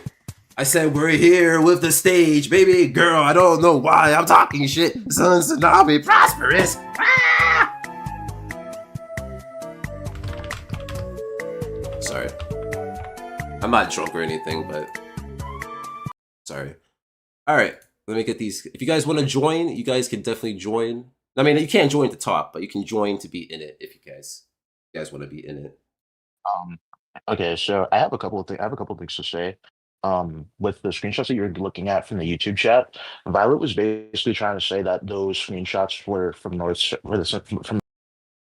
I said we're here with the stage, baby girl. I don't know why I'm talking shit. Son Tsunami prosperous. Ah! Sorry. I'm not drunk or anything, but sorry. All right, let me get these. If you guys want to join, you guys can definitely join. I mean, you can't join to talk, but you can join to be in it if you guys want to be in it. Okay, so I have a couple of things to say. With the screenshots that you're looking at from the YouTube chat, Violet was basically trying to say that those screenshots were from from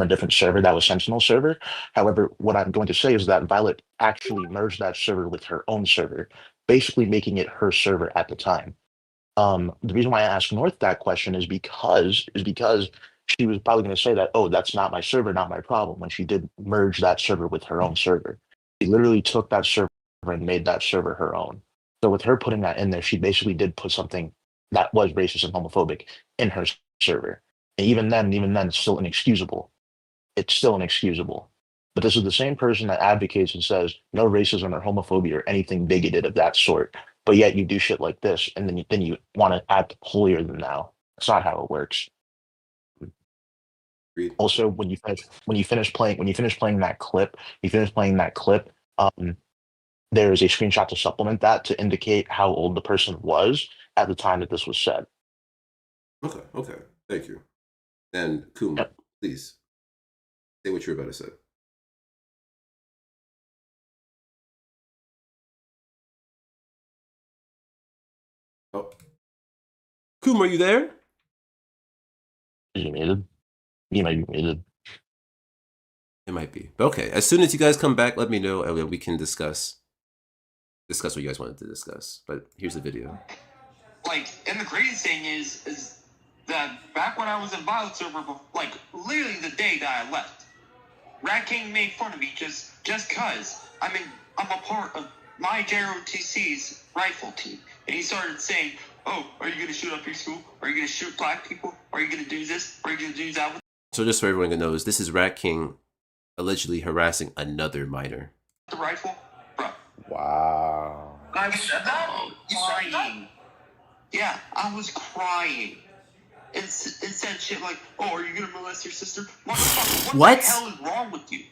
a different server that was Sentinel server. However, what I'm going to say is that Violet actually merged that server with her own server, basically making it her server at the time. The reason why I asked North that question is because she was probably going to say that, oh, that's not my server, not my problem, when she did merge that server with her own server. She literally took that server and made that server her own. So with her putting that in there, she basically did put something that was racist and homophobic in her server. And even then, it's still inexcusable. It's still inexcusable. But this is the same person that advocates and says no racism or homophobia or anything bigoted of that sort. But yet you do shit like this, and then you want to act holier than thou. That's not how it works. Agreed. Also, when you finish playing that clip, there's a screenshot to supplement that to indicate how old the person was at the time that this was said. Okay. Thank you. And Kuma, Yep. please say what you're about to say. Oh, Kuma, are you there? Is he muted? He might be muted. It might be. But okay, as soon as you guys come back, let me know and we can discuss what you guys wanted to discuss. But here's the video. And the crazy thing is that back when I was in Violet server, literally the day that I left, Rat King made fun of me just cause I'm a part of my JROTC's rifle team, and he started saying, "Oh, are you gonna shoot up your school? Are you gonna shoot black people? Are you gonna do this? Are you gonna do that with So just so everyone knows, this is Rat King allegedly harassing another miner. the rifle, bro?" Wow. I said that. Crying. Yeah, I was crying. It said shit like, "Oh, are you gonna molest your sister? Motherfucker, what the hell is wrong with you?"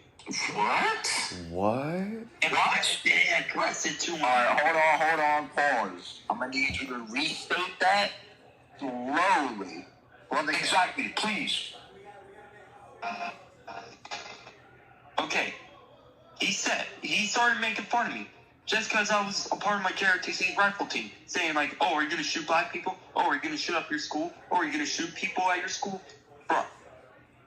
What? And I addressed it to him. Alright, hold on, pause. I'm gonna need you to restate that slowly. Well, exactly, please. Okay. He started making fun of me just because I was a part of my JRTC rifle team, saying like, "Oh, are you gonna shoot black people? Oh, are you gonna shoot up your school? Oh, are you gonna shoot people at your school?" Bro.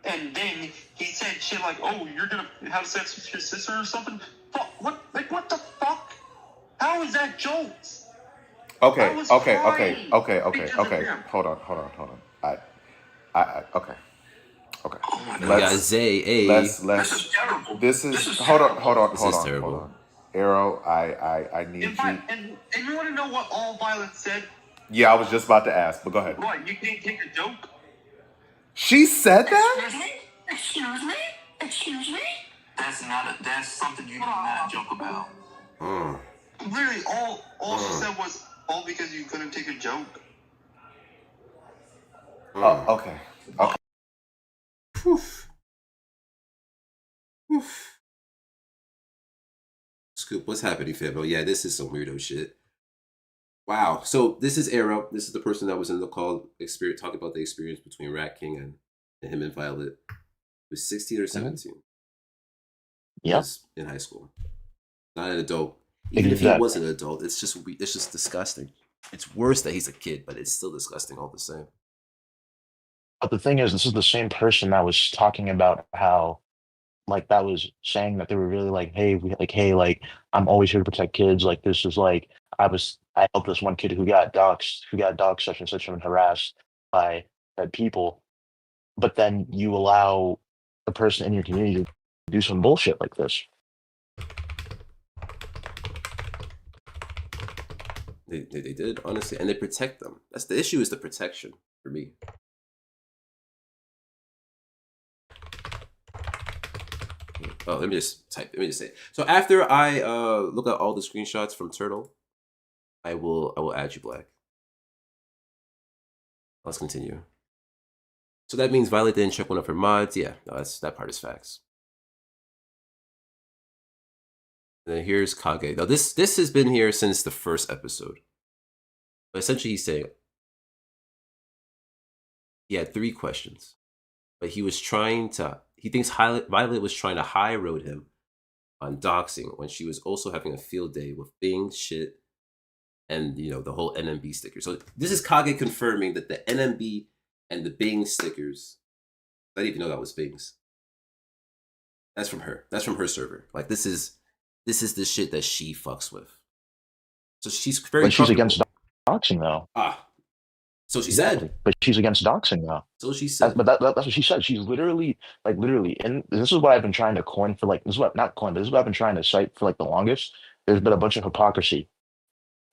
And then he said shit like, "Oh, you're gonna have sex with your sister or something?" Fuck, what the fuck? How is that jokes? Okay. I was crying because of him. Hold on. Okay. You got Zay. Let's. This is terrible. This is hold on. This is terrible. Arrow, I need you. And you want to know what all Violet said? Yeah, I was just about to ask, but go ahead. What, you can't take a joke? She said that? Excuse me? That's something you do not joke about. Literally, all she said was, all because you couldn't take a joke. Okay. Scoop, what's happening, Fabo? Yeah, this is some weirdo shit. Wow. So this is Arrow. This is the person that was in the call talking about the experience between Rat King and him and Violet. He was 16 or 17. Yeah. Was in high school. Not an adult. Even if he was an adult, it's just disgusting. It's worse that he's a kid, but it's still disgusting all the same. But the thing is, this is the same person that was talking about how, like, that was saying that they were really like, hey, I'm always here to protect kids. Like, this is like, I helped this one kid who got doxxed such and such and harassed by people. But then you allow a person in your community to do some bullshit like this. They did, honestly, and they protect them. That's the issue, is the protection for me. Oh, let me just say. So after I look at all the screenshots from Turtle, I will add you, Black. Let's continue. So that means Violet didn't check one of her mods. Yeah, no, that part is facts. And then here's Kage. Now this has been here since the first episode. But essentially he's saying he had 3 questions. But he thinks Violet was trying to high road him on doxing when she was also having a field day with Bing shit and the whole NMB sticker. So this is Kage confirming that the NMB and the Bing stickers, I didn't even know that was Bing's. That's from her. That's from her server. Like this is the shit that she fucks with. So she's very. But she's against doxing though. So she said. But she's against doxing though. So she said. That's what she said. She's literally, and this is what I've been trying to coin for this is what I've been trying to cite for the longest. There's been a bunch of hypocrisy.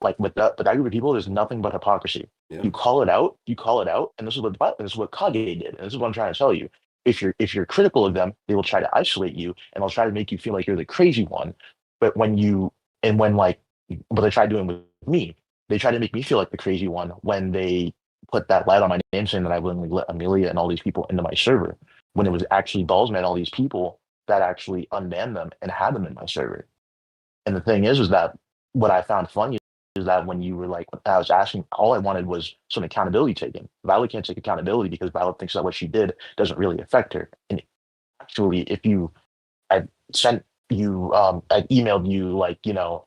Like with that group of people, there's nothing but hypocrisy. Yeah. You call it out, and this is what Kage did, and this is what I'm trying to tell you. If you're critical of them, they will try to isolate you, and they'll try to make you feel like you're the crazy one. But what they try doing with me, they try to make me feel like the crazy one when they put that light on my name saying that I willingly let Amelia and all these people into my server, when it was actually Ballsman, all these people that actually unmanned them and had them in my server. And the thing is that what I found funny is that when you were when I was asking, all I wanted was some accountability taken. Violet can't take accountability because Violet thinks that what she did doesn't really affect her. And actually, I sent you, I emailed you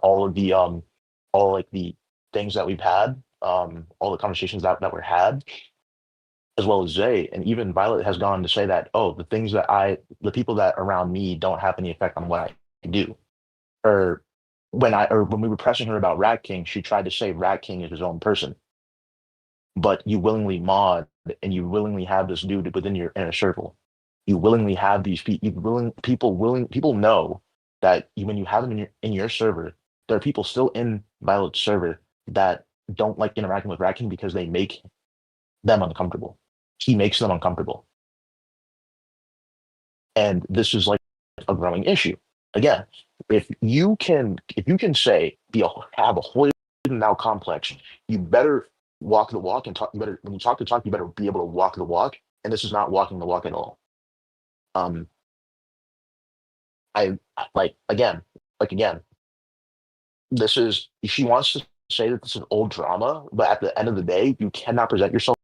all the things that we've had, all the conversations that were had, as well as Zay, and even Violet has gone to say that, the people that around me don't have any effect on what I do. Or when we were pressing her about Rat King, she tried to say Rat King is his own person. But you willingly mod and you willingly have this dude within your inner circle. You willingly have these people. People know that when you have them in your server, there are people still in Violet's server that don't like interacting with Rat King because they make them uncomfortable. He makes them uncomfortable. And this is a growing issue. Again, if you can say have a holy now complex, you better walk the walk and talk. When you talk the talk, you better be able to walk the walk. And this is not walking the walk at all. Again. This is, she wants to say that this is old drama, but at the end of the day, you cannot present yourself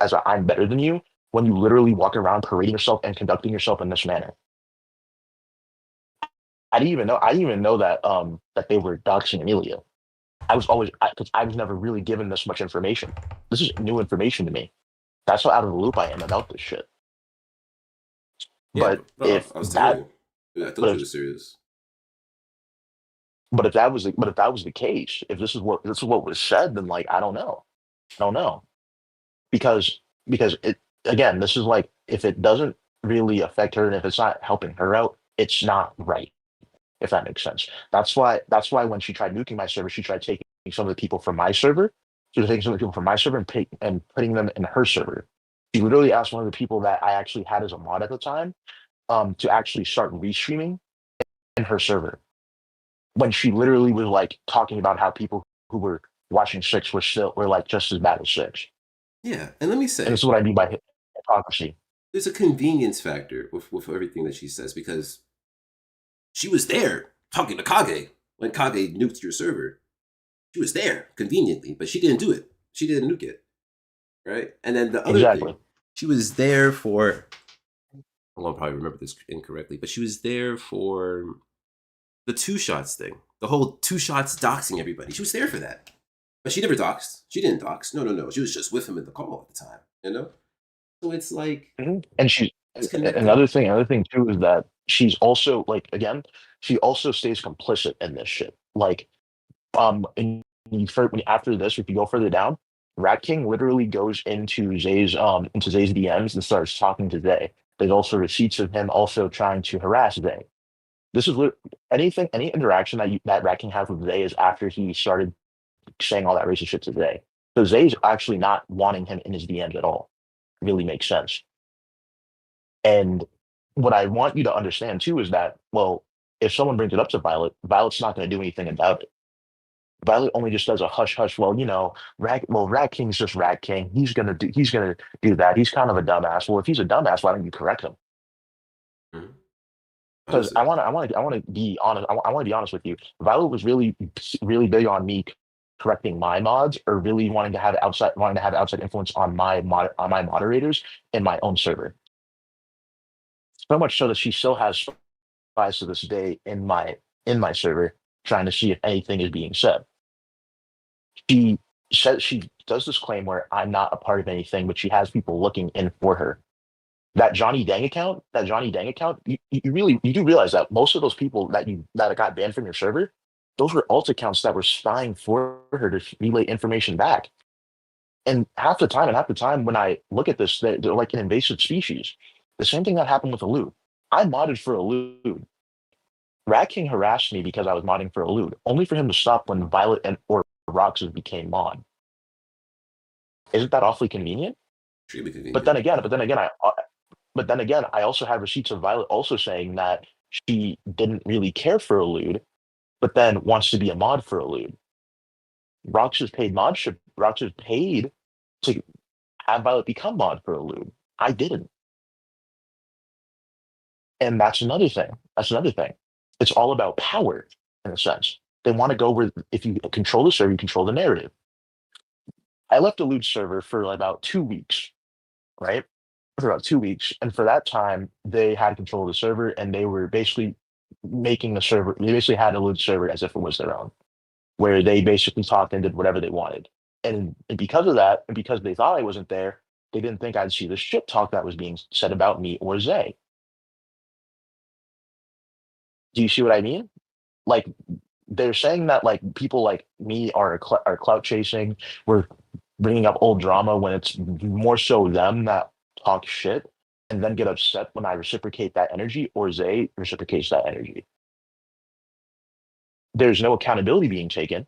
as I'm better than you when you literally walk around parading yourself and conducting yourself in this manner. I didn't even know that that they were doxing Amelia. I was never really given this much information. This is new information to me. That's how out of the loop I am about this shit. Yeah, but if I was telling you, I thought you were serious. But if that was the case, if this is what was said, then I don't know, because it, again, this is if it doesn't really affect her, and if it's not helping her out, it's not right. If that makes sense. That's why when she tried nuking my server, she tried taking some of the people from my server. She was taking some of the people from my server and putting them in her server. She literally asked one of the people that I actually had as a mod at the time, to actually start restreaming in her server when she literally was like talking about how people who were watching Six were like just as bad as Six. Yeah, and let me And this say, is what I mean by hypocrisy. there's a convenience factor with everything that she says because she was there talking to Kage when Kage nuked your server. She was there conveniently, but she didn't do it. She didn't nuke it, right? And then the other Exactly. thing, she was there for. I'll probably remember this incorrectly, but she was there for the two shots thing, the whole two shots doxing everybody. She was there for that, but she never doxed. She didn't dox. No, no, no. She was just with him in the call at the time. You know, so it's like Mhm. And she it's another connected. thing, another thing too is that she's also like again, she also stays complicit in this shit. Like and when after this, if you go further down, Rat King literally goes into Zay's DMs and starts talking to Zay. There's also receipts of him also trying to harass Zay. This is any interaction that Rat King has with Zay is after he started saying all that racist shit to Zay. So Zay's actually not wanting him in his DMs at all. Really makes sense. And what I want you to understand too is that, well, if someone brings it up to Violet, Violet's not going to do anything about it. Violet only just does a hush hush. Well, Rat King's just Rat King. He's gonna do that. He's kind of a dumbass. Well, if he's a dumbass, why don't you correct him? Mhm. Because I Understood. want to, I want to, I want to be honest. I want to be honest with you. Violet was really big on me correcting my mods, or really wanting to have outside influence on on my moderators in my own server. So much so that she still has spies to this day in my server, trying to see if anything is being said. She says she does this claim where I'm not a part of anything, but she has people looking in for her. That Johnny Dang account, you do realize that most of those people that got banned from your server, those were alt accounts that were spying for her to relay information back. And half the time when I look at this, they're like an invasive species. The same thing that happened with Elude. I modded for Elude. Rat King harassed me because I was modding for Elude, only for him to stop when Violet and or Roxas became mod. Isn't that awfully convenient? Extremely But convenient. then again, but then again, but then again, I also have receipts of Violet also saying that she didn't really care for Elude, but then wants to be a mod for Elude. Roxas paid modship. Roxas paid to have Violet become mod for Elude. I didn't, and that's another thing. That's another thing. It's all about power in a sense. They want to go where if you control the server, you control the narrative. I left Elude server for like about 2 weeks, right? For about 2 weeks. And for that time, they had control of the server and they were basically making the server, they basically had a loot server as if it was their own, where they basically talked and did whatever they wanted. And because of that, and because they thought I wasn't there, they didn't think I'd see the shit talk that was being said about me or Zay. Do you see what I mean? Like they're saying that like people like me are clout chasing. We're bringing up old drama when it's more so them that talk shit and then get upset when I reciprocate that energy or Zay reciprocates that energy. There's no accountability being taken.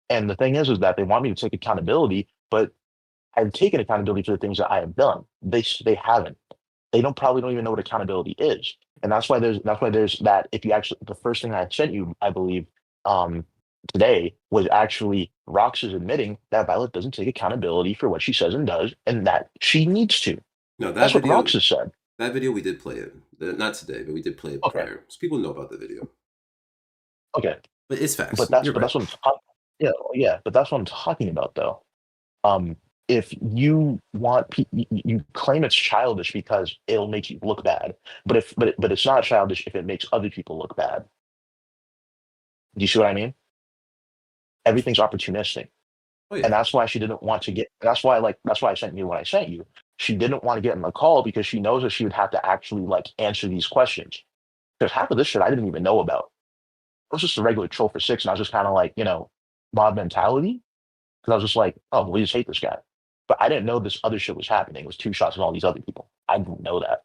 And the thing is that they want me to take accountability, but I've taken accountability for the things that I have done. They haven't. They don't even know what accountability is. And that's why there's that if you actually the first thing I sent you, I believe, um today was actually Rox is admitting that Violet doesn't take accountability for what she says and does, and that she needs to. No, That's what Rox has said. that video we did play it. Not today, but we did play it Okay, prior, so people know about the video. okay. But it's facts. You're But right. that's what yeah, yeah, but that's what I'm talking about though. Um, if you want, you claim it's childish because it'll make you look bad, but it's not childish if it makes other people look bad. Do you see what I mean? Everything's opportunistic, Oh and yeah. that's why she didn't want to get. That's why I sent you what I sent you. She didn't want to get in the call because she knows that she would have to actually like answer these questions. Because half of this shit I didn't even know about. I was just a regular troll for six, and I was just kind of like, mob mentality. Because I was just like, oh, well, we just hate this guy. But I didn't know this other shit was happening. It was two shots and all these other people. I didn't know that.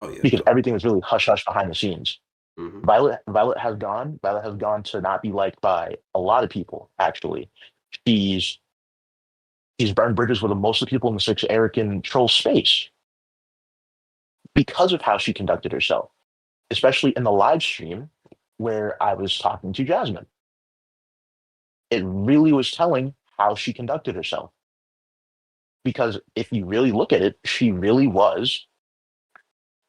Oh yeah, because no. everything was really hush hush behind the scenes. Hmm. Violet has gone to not be liked by a lot of people. Actually, she's she's burned bridges with most of the people in the Six Erican troll space because of how she conducted herself, especially in the live stream where I was talking to Jasmine. It really was telling how she conducted herself. Because if you really look at it, she really was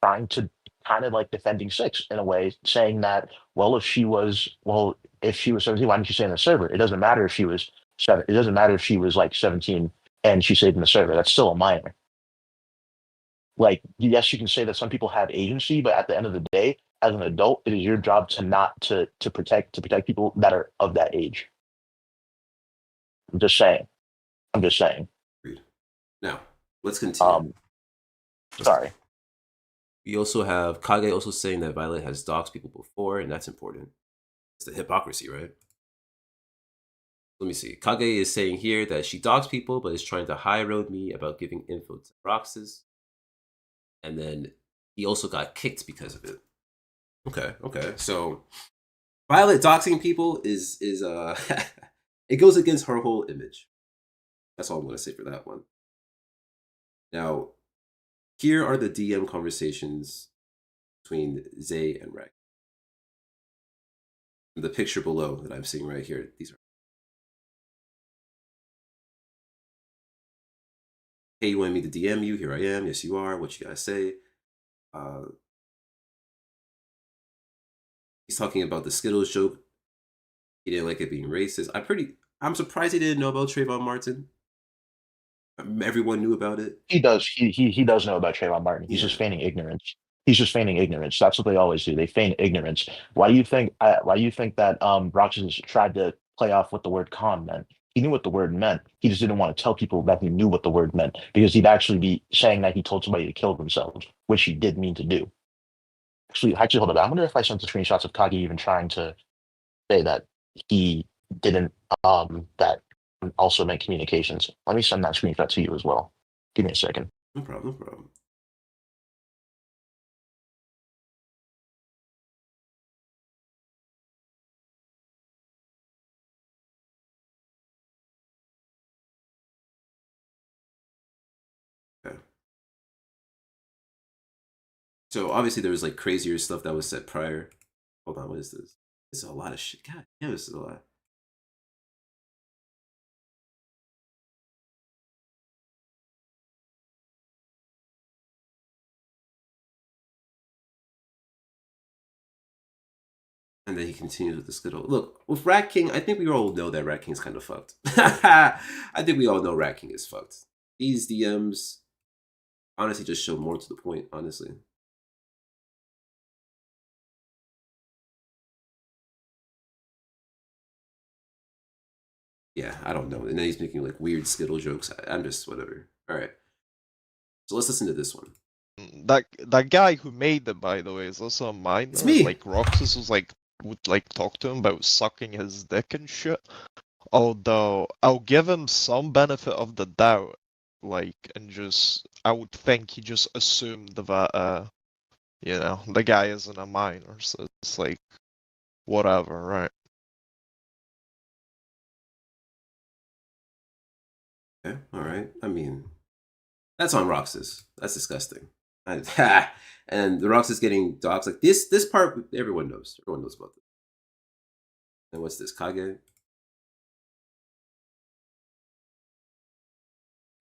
trying to kind of like defending Six in a way, saying that, if she was 17, why didn't you stay in the server? It doesn't matter if she was it doesn't matter if she was like 17 and she stayed in the server. That's still a minor. Like, yes, you can say that some people have agency, but at the end of the day, as an adult, it is your job to not to protect people that are of that age. I'm just saying. I'm just saying. Agreed. Now, let's continue. Sorry. We also have Kage also saying that Violet has doxed people before, and that's important. It's the hypocrisy, right? Let me see. Kage is saying here that she doxed people, but is trying to high road me about giving info to Roxas. And then he also got kicked because of it. Okay. So Violet doxing people is it goes against her whole image. That's all I'm gonna say for that one. Now, here are the DM conversations between Zay and Rek. The picture below that I'm seeing right here. These are. Hey, you want me to DM you? Here I am. Yes, you are. What you gotta say? He's talking about the Skittles joke. He didn't like it being racist. I'm surprised he didn't know about Trayvon Martin. Everyone knew about it. He does. He does know about Trayvon Martin. He's Yeah. just feigning ignorance. He's just feigning ignorance. That's what they always do. They feign ignorance. Why do you think? Why do you think that Roxas tried to play off what the word con meant? He knew what the word meant. He just didn't want to tell people that he knew what the word meant because he'd actually be saying that he told somebody to kill themselves, which he did mean to do. Actually, hold on. I wonder if I sent the screenshots of Kagi even trying to say that he didn't. That also meant communications. Let me send that screenshot to you as well. Give me a second. No problem. No problem. Okay. So obviously there was like crazier stuff that was said prior. Hold on, what is this? This is a lot of shit. God damn, this is a lot. And then he continues with the Skittle. Look, with Rat King, I think we all know that Rat King's kind of fucked. I think we all know Rat King is fucked. These DMs honestly just show more to the point, honestly. Yeah, I don't know. And then he's making like weird Skittle jokes. I'm just whatever. All right. So let's listen to this one. That guy who made them, by the way, is also a minor. It's me. Like Roxas would talk to him about sucking his dick and shit. Although I'll give him some benefit of the doubt, I would think he just assumed that the guy isn't a minor, so it's like whatever, right? Okay, all right. I mean, that's on Roxas. That's disgusting. And the Roxas getting dogs like this part everyone knows. Everyone knows about this. And what's this? Kage?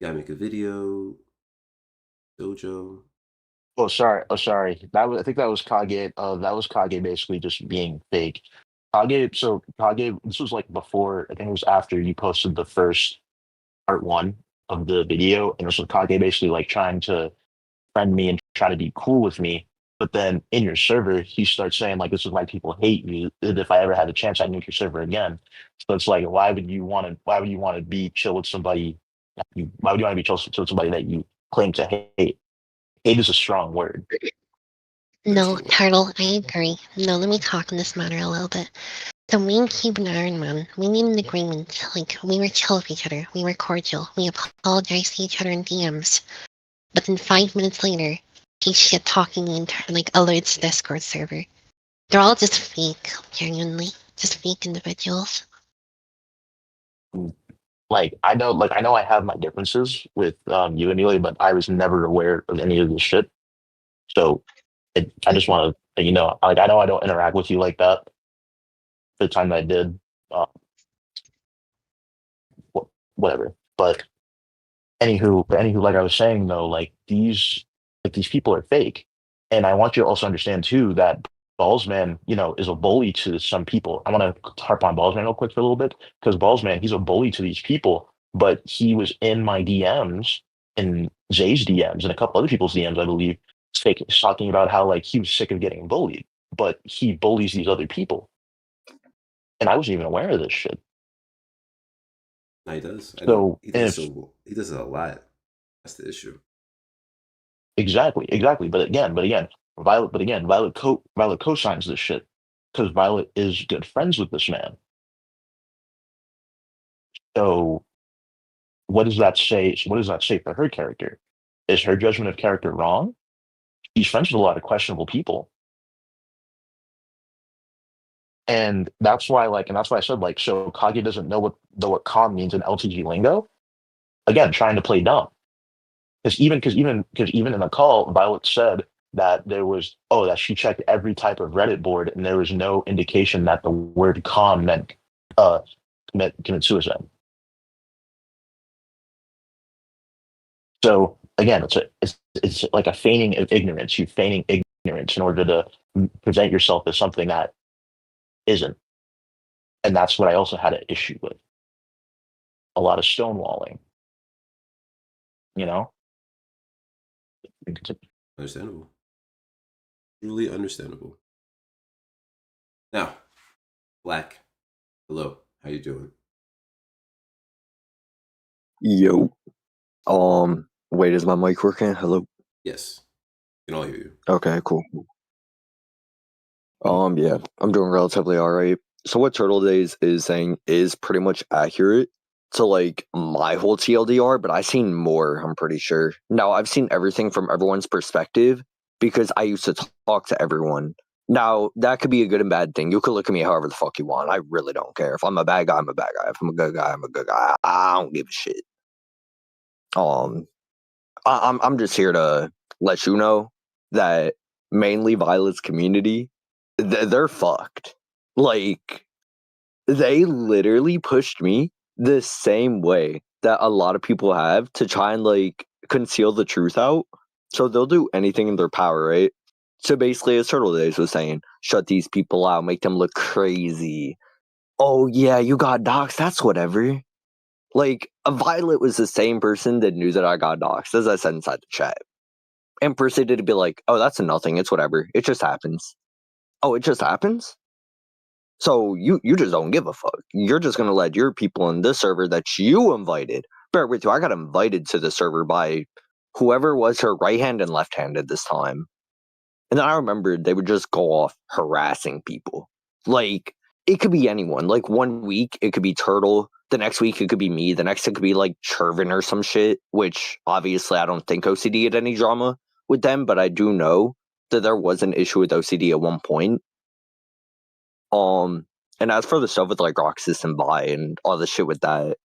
Gotta make a video. Dojo. Oh, sorry. Oh, sorry. I think that was Kage. That was Kage basically just being fake. Kage. So Kage. This was like before. I think it was after you posted the first part one of the video, and it was Kage basically like trying to friend me and try to be cool with me. But then in your server, he starts saying like, "This is why people hate you. And if I ever had a chance, I'd nuke your server again." So it's like, why would you want to? Why would you want to be chill with somebody? Why would you want to be chill with somebody that you claim to hate? Hate is a strong word. No, Turtle, I agree. No, let me talk on this matter a little bit. So me and Cuban Iron Man, we made an agreement. Like, we were chill with each other. We were cordial. We apologized to each other in DMs. But then 5 minutes later, shit talking like alerts Discord server. They're all just fake, genuinely, just fake individuals. I know I have my differences with you, Amelia, but I was never aware of any of this shit. So I just want to, like I know I don't interact with you like that. The time that I did, uh, whatever. But anywho, like I was saying though, like these people are fake, and I want you to also understand too that Ballsman, is a bully to some people. I want to harp on Ballsman real quick for a little bit because Ballsman, he's a bully to these people, but he was in my DMs, in Zay's DMs, and a couple other people's DMs, I believe, talking about how like he was sick of getting bullied, but he bullies these other people, and I wasn't even aware of this shit. No, he does. I know So he does. if So he does it a lot. That's the issue. Exactly. Violet co-signs this shit because Violet is good friends with this man. So what does that say? What does that say for her character? Is her judgment of character wrong? She's friends with a lot of questionable people, and that's why I said so Kage doesn't know what calm means in LTG lingo. Again, trying to play dumb. Because even in the call, Violet said that that she checked every type of Reddit board and there was no indication that the word "calm" uh meant commit suicide. So again, it's like a feigning of ignorance. You feigning ignorance in order to present yourself as something that isn't, and that's what I also had an issue with. A lot of stonewalling, you know. Understandable. Truly understandable. Now, Black. Hello. How you doing? Yo. Wait, is my mic working? Hello? Yes. We can all hear you. Okay, cool. Yeah, I'm doing relatively alright. So what Turtle Days is saying is pretty much accurate to like my whole TLDR, but I've seen more, I'm pretty sure. Now I've seen everything from everyone's perspective because I used to talk to everyone. Now that could be a good and bad thing. You could look at me however the fuck you want. I really don't care. If I'm a bad guy, I'm a bad guy. If I'm a good guy, I'm a good guy. I don't give a shit. I'm just here to let you know that mainly Violet's community, they're fucked. Like they literally pushed me the same way that a lot of people have to try and like conceal the truth out. So they'll do anything in their power, right? So basically, as Turtle Days was saying, shut these people out, make them look crazy. Oh yeah, you got doxxed. That's whatever. Like, Violet was the same person that knew that I got doxxed, as I said inside the chat, and proceeded to be like, oh, that's a nothing. It's whatever. It just happens. Oh, it just happens? So you just don't give a fuck. You're just going to let your people in this server that you invited. Bear with you, I got invited to the server by whoever was her right hand and left handed this time. And then I remembered they would just go off harassing people. Like, it could be anyone. Like, one week, it could be Turtle. The next week, it could be me. The next, it could be, like, Chervin or some shit, which, obviously, I don't think OCD had any drama with them, but I do know that there was an issue with OCD at one point. And as for the stuff with, like, Roxas and Vi and all the shit with that,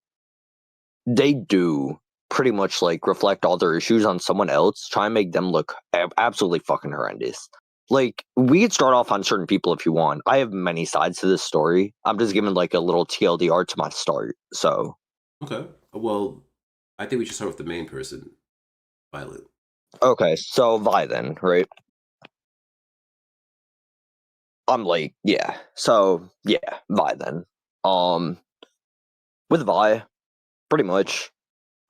they do pretty much, like, reflect all their issues on someone else, try and make them look absolutely fucking horrendous. Like, we could start off on certain people if you want. I have many sides to this story. I'm just giving, like, a little TLDR to my start, so. Okay. Well, I think we should start with the main person, Violet. Okay, so Vi then, right? I'm like, yeah. So, yeah, Vi then. With Vi, pretty much,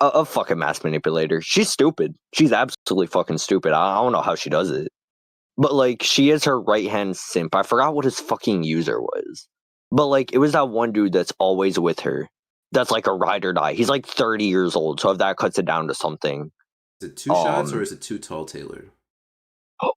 a fucking mass manipulator. She's stupid. She's absolutely fucking stupid. I don't know how she does it. But, like, she is her right-hand simp. I forgot what his fucking user was. But, like, it was that one dude that's always with her. That's, like, a ride or die. He's, like, 30 years old, so if that cuts it down to something. Is it two shots or is it too tall, Taylor?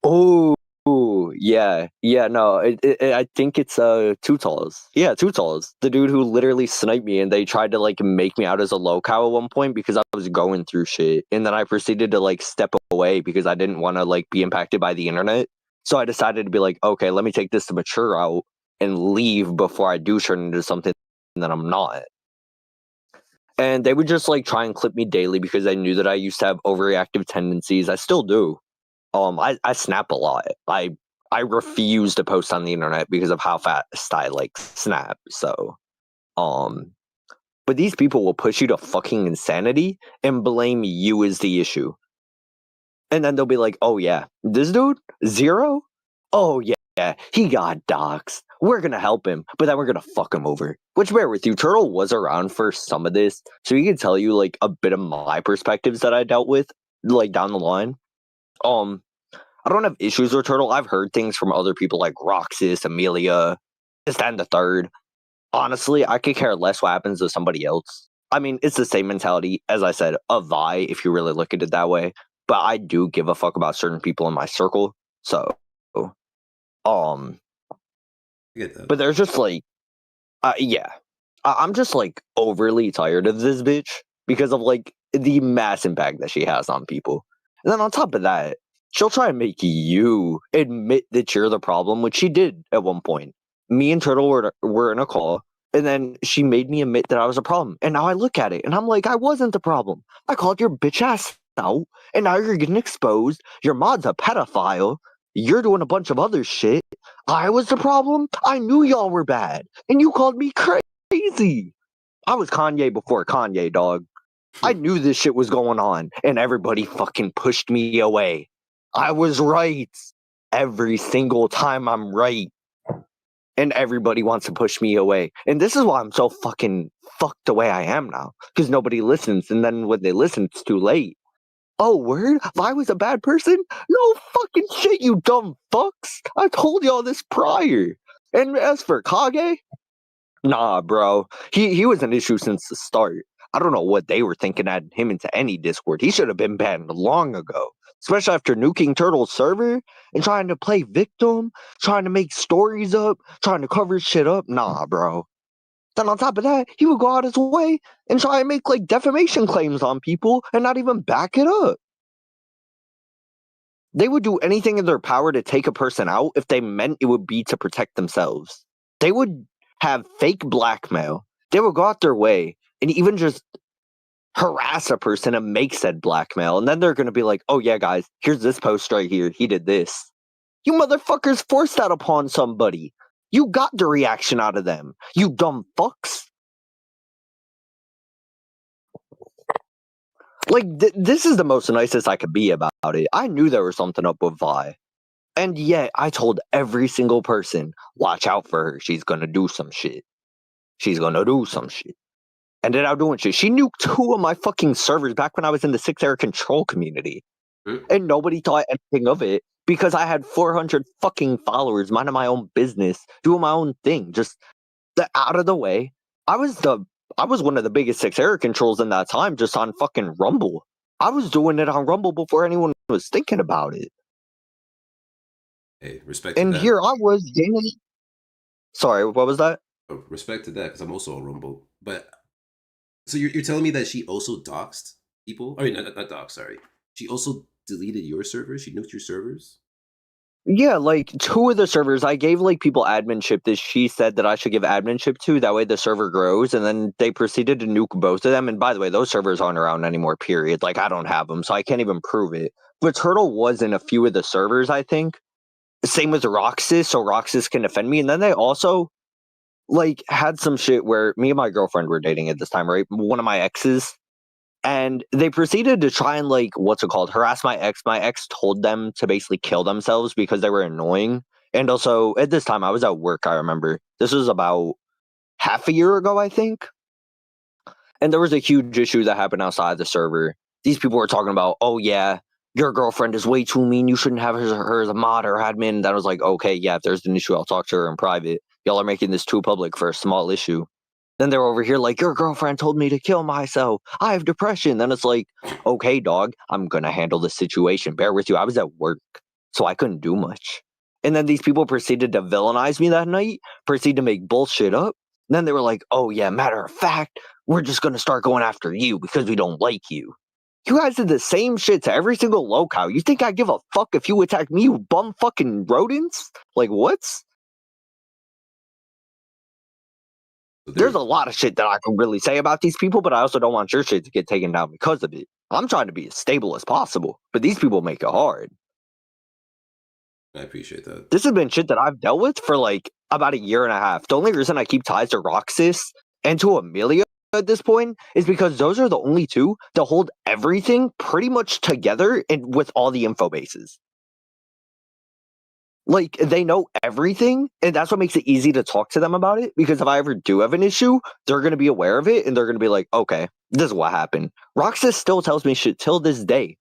Oh, Ooh, yeah, no, I think it's Tutal's. Yeah, Tutal's, the dude who literally sniped me, and they tried to like make me out as a low-cow at one point because I was going through shit, and then I proceeded to like step away because I didn't want to like be impacted by the internet. So I decided to be like, okay, let me take this to mature out and leave before I do turn into something that I'm not. And they would just like try and clip me daily because they knew that I used to have overreactive tendencies. I still do. I snap a lot. I refuse to post on the internet because of how fast I like snap. So, but these people will push you to fucking insanity and blame you as the issue. And then they'll be like, "Oh yeah, this dude 0? Oh yeah, he got doxxed. We're gonna help him, but then we're gonna fuck him over." Which, bear with you, Turtle was around for some of this, so he can tell you like a bit of my perspectives that I dealt with, like down the line. I don't have issues with Turtle. I've heard things from other people like Roxas, Amelia, this, that, and the third. Honestly, I could care less what happens to somebody else. I mean, it's the same mentality, as I said, of Vi, if you really look at it that way. But I do give a fuck about certain people in my circle. So, I get that. but there's just like, yeah. I'm just like overly tired of this bitch because of like the mass impact that she has on people. And then on top of that, she'll try and make you admit that you're the problem, which she did at one point. Me and Turtle were in a call, and then she made me admit that I was a problem. And now I look at it, and I'm like, I wasn't the problem. I called your bitch ass out, and now you're getting exposed. Your mod's a pedophile. You're doing a bunch of other shit. I was the problem. I knew y'all were bad, and you called me crazy. I was Kanye before Kanye, dog. I knew this shit was going on, and everybody fucking pushed me away. I was right. Every single time I'm right. And everybody wants to push me away. And this is why I'm so fucking fucked the way I am now. Because nobody listens, and then when they listen, it's too late. Oh, word? If I was a bad person? No fucking shit, you dumb fucks. I told y'all this prior. And as for Kage, nah, bro. He was an issue since the start. I don't know what they were thinking adding him into any Discord. He should have been banned long ago. Especially after nuking Turtle's server and trying to play victim, trying to make stories up, trying to cover shit up. Nah, bro. Then on top of that, he would go out his way and try and make like defamation claims on people and not even back it up. They would do anything in their power to take a person out if they meant it would be to protect themselves. They would have fake blackmail. They would go out their way and even just harass a person and make said blackmail. And then they're going to be like, oh yeah, guys, here's this post right here. He did this. You motherfuckers forced that upon somebody. You got the reaction out of them. You dumb fucks. Like, this is the most nicest I could be about it. I knew there was something up with Vi. And yet, I told every single person, watch out for her. She's gonna do some shit. She's gonna do some shit. Ended up doing shit. She nuked 2 of my fucking servers back when I was in the 6 control community. And nobody thought anything of it because I had 400 fucking followers, minding my own business, doing my own thing. Just out of the way. I was one of the biggest 6 controls in that time just on fucking Rumble. I was doing it on Rumble before anyone was thinking about it. Hey, respect to And that. here I was gaining. Sorry, what was that? Oh, respect to that, because I'm also on Rumble. But so you're telling me that she also doxed people? I mean, not doxed. Sorry, she also deleted your servers. She nuked your servers. Yeah, like 2 of the servers, I gave like people adminship that she said that I should give adminship to. That way the server grows, and then they proceeded to nuke both of them. And by the way, those servers aren't around anymore. Period. Like I don't have them, so I can't even prove it. But Turtle was in a few of the servers, I think. Same with Roxas, so Roxas can defend me. And then they also like had some shit where me and my girlfriend were dating at this time, right? One of my exes. And they proceeded to try and like, what's it called? Harass my ex. My ex told them to basically kill themselves because they were annoying. And also at this time I was at work, I remember. This was about half a year ago, I think. And there was a huge issue that happened outside the server. These people were talking about, oh yeah, your girlfriend is way too mean. You shouldn't have her as a mod or admin. That was like, okay, yeah, if there's an issue, I'll talk to her in private. Y'all are making this too public for a small issue. Then they're over here like, your girlfriend told me to kill myself. I have depression. Then it's like, okay, dog, I'm going to handle the situation. Bear with you. I was at work, so I couldn't do much. And then these people proceeded to villainize me that night, proceed to make bullshit up. And then they were like, oh yeah, matter of fact, we're just going to start going after you because we don't like you. You guys did the same shit to every single locale. You think I give a fuck if you attack me, you bum fucking rodents? Like, what? There's a lot of shit that I can really say about these people, but I also don't want your shit to get taken down because of it. I'm trying to be as stable as possible, but these people make it hard. I appreciate that. This has been shit that I've dealt with for like about a year and a half. The only reason I keep ties to Roxas and to Amelia at this point is because those are the only two that hold everything pretty much together and with all the info bases. Like, they know everything, and that's what makes it easy to talk to them about it, because if I ever do have an issue, they're going to be aware of it, and they're going to be like, okay, this is what happened. Roxas still tells me shit till this day,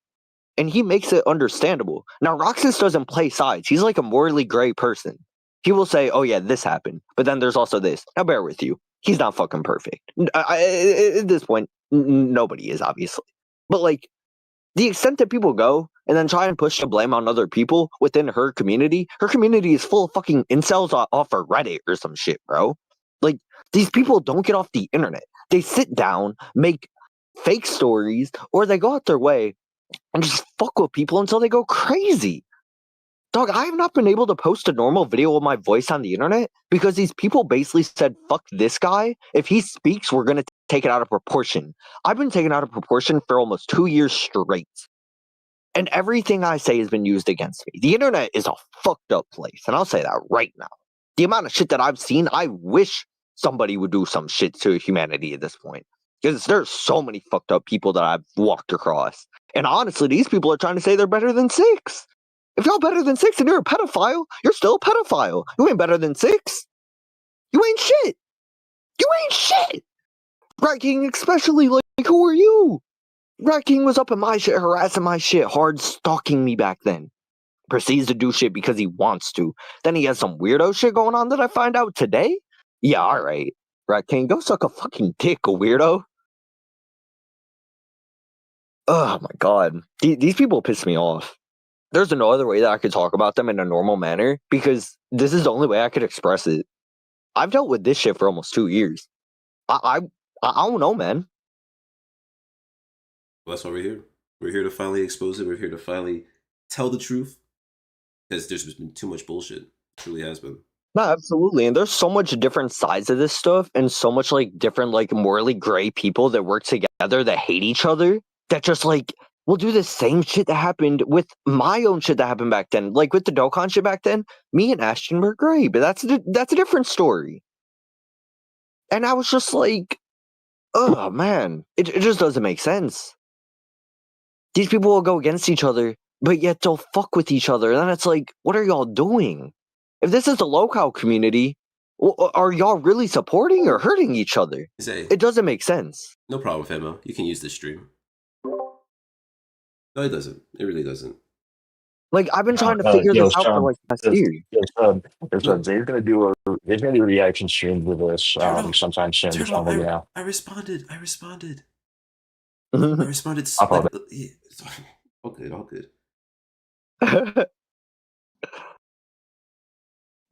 and he makes it understandable. Now, Roxas doesn't play sides. He's like a morally gray person. He will say, oh yeah, this happened, but then there's also this. Now, bear with you. He's not fucking perfect. At this point, nobody is, obviously. But, like, the extent that people go and then try and push the blame on other people within her community is full of fucking incels off of Reddit or some shit, bro. Like, these people don't get off the internet. They sit down, make fake stories, or they go out their way and just fuck with people until they go crazy. Dog, I have not been able to post a normal video of my voice on the internet because these people basically said, fuck this guy. If he speaks, we're going to take it out of proportion. I've been taken out of proportion for almost 2 years straight. And everything I say has been used against me. The internet is a fucked up place, and I'll say that right now. The amount of shit that I've seen, I wish somebody would do some shit to humanity at this point. Because there's so many fucked up people that I've walked across. And honestly, these people are trying to say they're better than 6. If y'all better than 6 and you're a pedophile, you're still a pedophile. You ain't better than 6. You ain't shit. You ain't shit. Rat King especially, like, who are you? Rat King was up in my shit, harassing my shit, hard stalking me back then. Proceeds to do shit because he wants to. Then he has some weirdo shit going on that I find out today? Yeah, alright. Rat King, go suck a fucking dick, a weirdo. Oh my god. These people piss me off. There's no other way that I could talk about them in a normal manner because this is the only way I could express it. I've dealt with this shit for almost 2 years. I don't know, man. Well, that's why we're here. We're here to finally expose it. We're here to finally tell the truth because there's been too much bullshit. It truly has been. No, absolutely. And there's so much different sides of this stuff and so much like different like morally gray people that work together that hate each other that just like will do the same shit that happened with my own shit that happened back then. Like with the Dokkan shit back then, me and Ashton were gray, but that's a different story. And I was just like, oh man, it just doesn't make sense. These people will go against each other, but yet they'll fuck with each other. And then it's like, what are y'all doing? If this is the local community, are y'all really supporting or hurting each other? It doesn't make sense. No problem, Femo. You can use this stream. No, it doesn't. It really doesn't. Like, I've been trying to figure this out for like past year. They're gonna do a reaction stream with us sometime soon. Turtle, I responded. I responded. All good.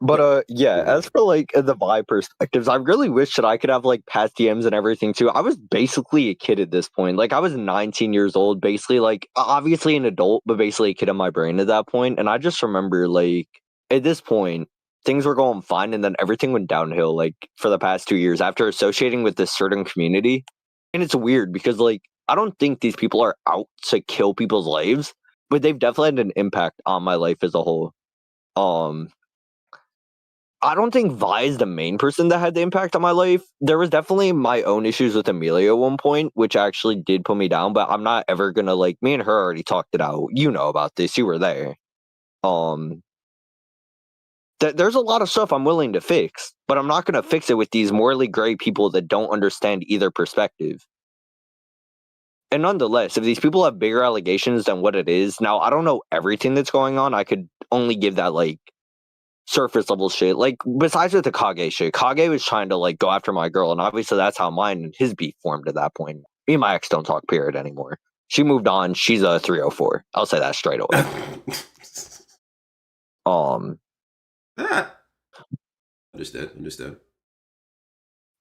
But yeah, as for like the vibe perspectives, I really wish that I could have like past DMs and everything too. I was basically a kid at this point. Like I was 19 years old, basically like obviously an adult, but basically a kid in my brain at that point. And I just remember like at this point, things were going fine and then everything went downhill like for the past 2 years after associating with this certain community. And it's weird because like I don't think these people are out to kill people's lives, but they've definitely had an impact on my life as a whole. I don't think Vi is the main person that had the impact on my life. There was definitely my own issues with Amelia at one point, which actually did put me down, but I'm not ever gonna like me and her already talked it out. You know about this, you were there. There's a lot of stuff I'm willing to fix, but I'm not gonna fix it with these morally gray people that don't understand either perspective. And nonetheless, if these people have bigger allegations than what it is, now I don't know everything that's going on. I could only give that like surface level shit. Like besides with the Kage shit, Kage was trying to like go after my girl, and obviously that's how mine and his beef formed at that point. Me and my ex don't talk period anymore. She moved on. She's a 304. I'll say that straight away. Ah. Understand.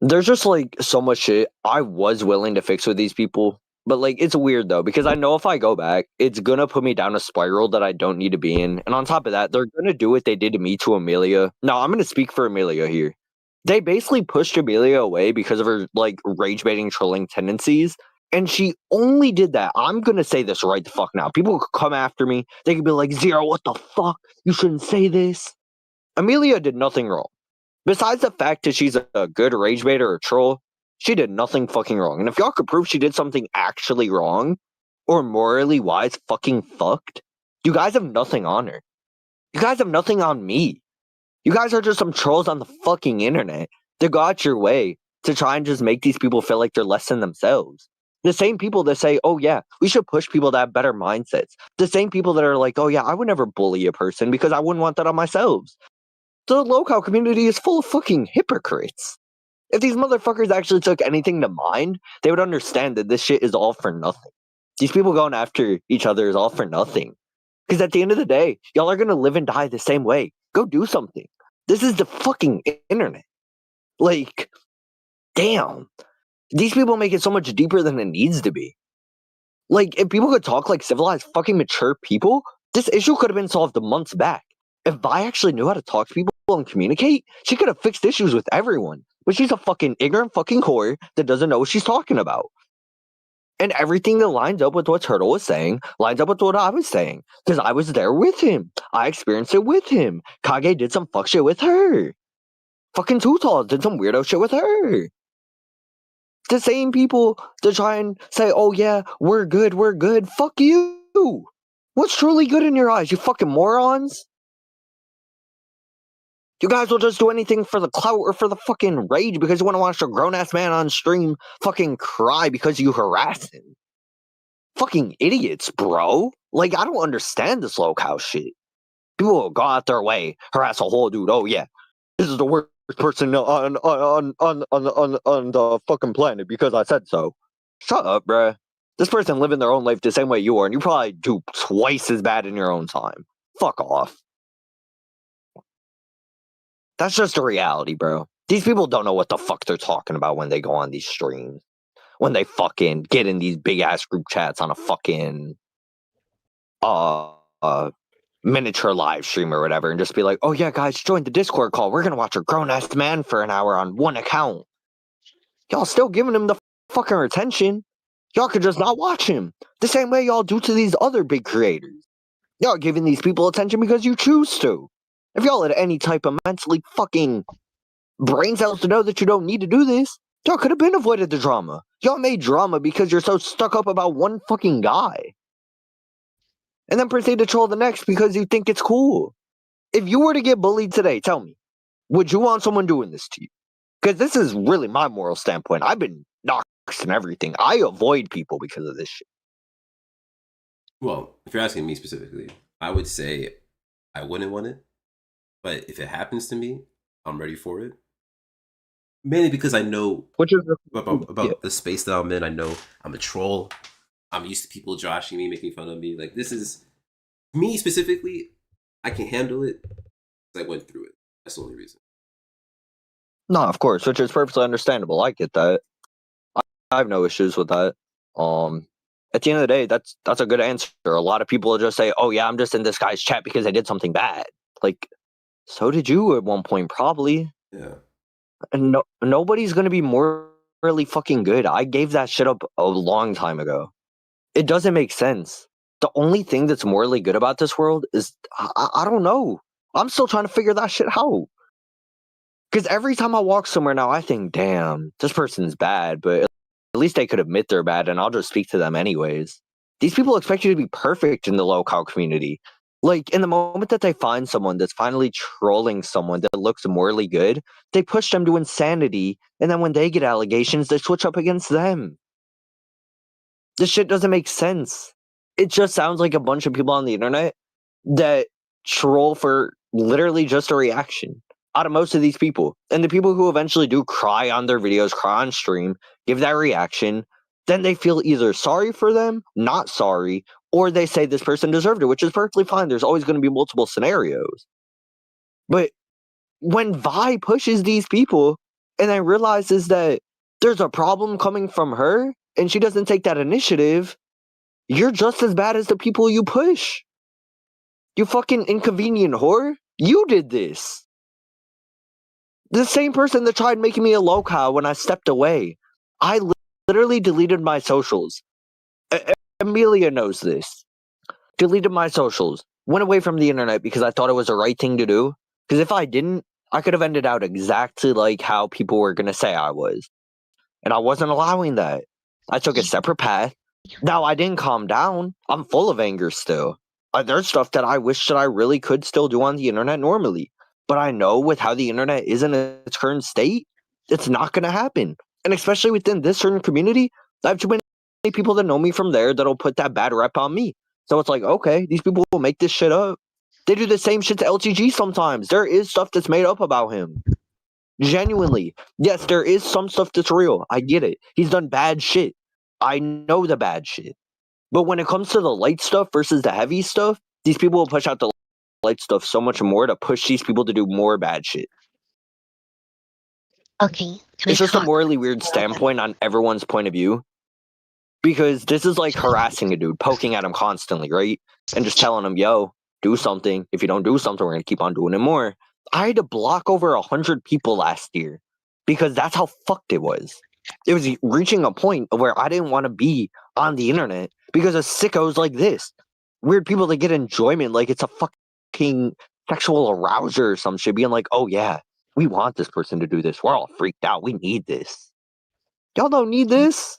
There's just like so much shit I was willing to fix with these people. But like it's weird though, because I know if I go back, it's gonna put me down a spiral that I don't need to be in. And on top of that, they're gonna do what they did to me to Amelia. Now I'm gonna speak for Amelia here. They basically pushed Amelia away because of her like rage baiting trolling tendencies. And she only did that. I'm gonna say this right the fuck now. People could come after me. They could be like, Zero, what the fuck? You shouldn't say this. Amelia did nothing wrong. Besides the fact that she's a good rage baiter or troll, she did nothing fucking wrong. And if y'all could prove she did something actually wrong, or morally wise fucking fucked, you guys have nothing on her. You guys have nothing on me. You guys are just some trolls on the fucking internet that go out your way to try and just make these people feel like they're less than themselves. The same people that say, oh yeah, we should push people that have better mindsets. The same people that are like, oh yeah, I would never bully a person because I wouldn't want that on myself. The local community is full of fucking hypocrites. If these motherfuckers actually took anything to mind, they would understand that this shit is all for nothing. These people going after each other is all for nothing. Because at the end of the day, y'all are going to live and die the same way. Go do something. This is the fucking internet. Like, damn. These people make it so much deeper than it needs to be. Like, if people could talk like civilized fucking mature people, this issue could have been solved months back. If Vi actually knew how to talk to people and communicate, she could have fixed issues with everyone. But she's a fucking ignorant fucking whore that doesn't know what she's talking about. And everything that lines up with what Turtle was saying lines up with what I was saying. Because I was there with him. I experienced it with him. Kage did some fuck shit with her. Fucking Tutal did some weirdo shit with her. The same people that try and say, oh yeah, we're good. Fuck you. What's truly good in your eyes, you fucking morons? You guys will just do anything for the clout or for the fucking rage because you want to watch a grown-ass man on stream fucking cry because you harass him. Fucking idiots, bro. Like, I don't understand this locale shit. People will go out their way, harass a whole dude. Oh, yeah, this is the worst person on the fucking planet because I said so. Shut up, bruh. This person living their own life the same way you are, and you probably do twice as bad in your own time. Fuck off. That's just a reality, bro. These people don't know what the fuck they're talking about when they go on these streams. When they fucking get in these big ass group chats on a fucking miniature live stream or whatever and just be like, oh yeah, guys, join the Discord call. We're gonna watch a grown ass man for an hour on one account. Y'all still giving him the fucking attention. Y'all could just not watch him. The same way y'all do to these other big creators. Y'all giving these people attention because you choose to. If y'all had any type of mentally fucking brain cells to know that you don't need to do this, y'all could have been avoided the drama. Y'all made drama because you're so stuck up about one fucking guy. And then proceed to troll the next because you think it's cool. If you were to get bullied today, tell me, would you want someone doing this to you? Because this is really my moral standpoint. I've been doxxed and everything. I avoid people because of this shit. Well, if you're asking me specifically, I would say I wouldn't want it. But if it happens to me, I'm ready for it. Mainly because I know about the space that I'm in. I know I'm a troll. I'm used to people joshing me, making fun of me. Like, this is me specifically. I can handle it because I went through it. That's the only reason. No, of course, which is perfectly understandable. I get that. I have no issues with that. At the end of the day, that's a good answer. A lot of people will just say, "Oh yeah, I'm just in this guy's chat because I did something bad." Like, so did you at one point, probably. Yeah. And nobody's gonna be morally fucking good. I gave that shit up a long time ago. It doesn't make sense. The only thing that's morally good about this world is I don't know. I'm still trying to figure that shit out. Because every time I walk somewhere now, I think, damn, this person's bad, but at least they could admit they're bad, and I'll just speak to them anyways. These people expect you to be perfect in the local community. Like, in the moment that they find someone that's finally trolling someone that looks morally good, they push them to insanity, and then when they get allegations, they switch up against them. This shit doesn't make sense. It just sounds like a bunch of people on the internet that troll for literally just a reaction out of most of these people. And the people who eventually do cry on their videos, cry on stream, give that reaction, then they feel either sorry for them, not sorry, or they say this person deserved it, which is perfectly fine. There's always going to be multiple scenarios. But when Vi pushes these people and then realizes that there's a problem coming from her and she doesn't take that initiative, you're just as bad as the people you push. You fucking inconvenient whore. You did this. The same person that tried making me a locale when I stepped away. I literally deleted my socials. Amelia knows this. Deleted my socials. Went away from the internet because I thought it was the right thing to do. Because if I didn't, I could have ended out exactly like how people were going to say I was. And I wasn't allowing that. I took a separate path. Now, I didn't calm down. I'm full of anger still. There's stuff that I wish that I really could still do on the internet normally. But I know with how the internet is in its current state, it's not going to happen. And especially within this certain community, I have too many people that know me from there that'll put that bad rep on me. So it's like, okay, these people will make this shit up. They do the same shit to LTG sometimes. There is stuff that's made up about him. Genuinely. Yes, there is some stuff that's real. I get it. He's done bad shit. I know the bad shit. But when it comes to the light stuff versus the heavy stuff, these people will push out the light stuff so much more to push these people to do more bad shit. Okay, can It's I just a talk? morally weird standpoint on everyone's point of view. Because this is like harassing a dude, poking at him constantly, right? And just telling him, yo, do something. If you don't do something, we're going to keep on doing it more. I had to block over 100 people last year because that's how fucked it was. It was reaching a point where I didn't want to be on the internet because of sickos like this. Weird people that get enjoyment like it's a fucking sexual arouser or some shit, being like, oh yeah, we want this person to do this. We're all freaked out. We need this. Y'all don't need this.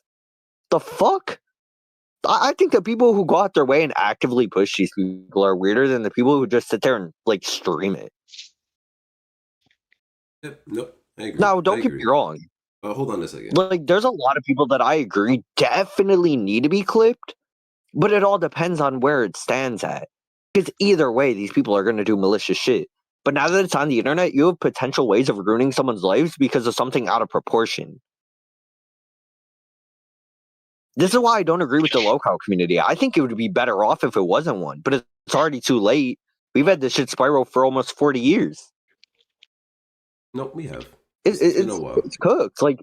The fuck? I think the people who go out their way and actively push these people are weirder than the people who just sit there and like stream it. Yep, nope, I agree. Now, don't get me wrong. Hold on a second. Like, there's a lot of people that I agree definitely need to be clipped, but it all depends on where it stands at. Because either way, these people are going to do malicious shit. But now that it's on the internet, you have potential ways of ruining someone's lives because of something out of proportion. This is why I don't agree with the local community. I think it would be better off if it wasn't one, but it's already too late. We've had this shit spiral for almost 40 years. Nope, we have. It's been a while. It's cooked. Like,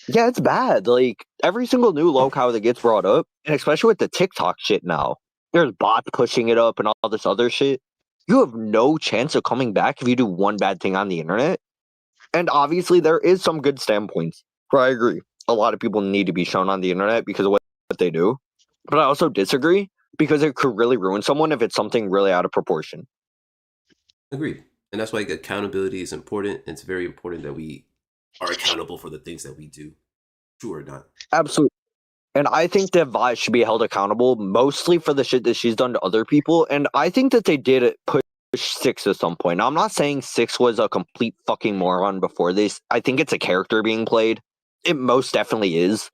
yeah, it's bad. Like, every single new locale that gets brought up, and especially with the TikTok shit now, there's bots pushing it up and all this other shit. You have no chance of coming back if you do one bad thing on the internet. And obviously, there is some good standpoints where I agree. A lot of people need to be shown on the internet because of what they do. But I also disagree because it could really ruin someone if it's something really out of proportion. Agreed. And that's why accountability is important. It's very important that we are accountable for the things that we do. True or not. Absolutely. And I think that Vi should be held accountable mostly for the shit that she's done to other people. And I think that they did push 6 at some point. Now, I'm not saying 6 was a complete fucking moron before this. I think it's a character being played. It most definitely is.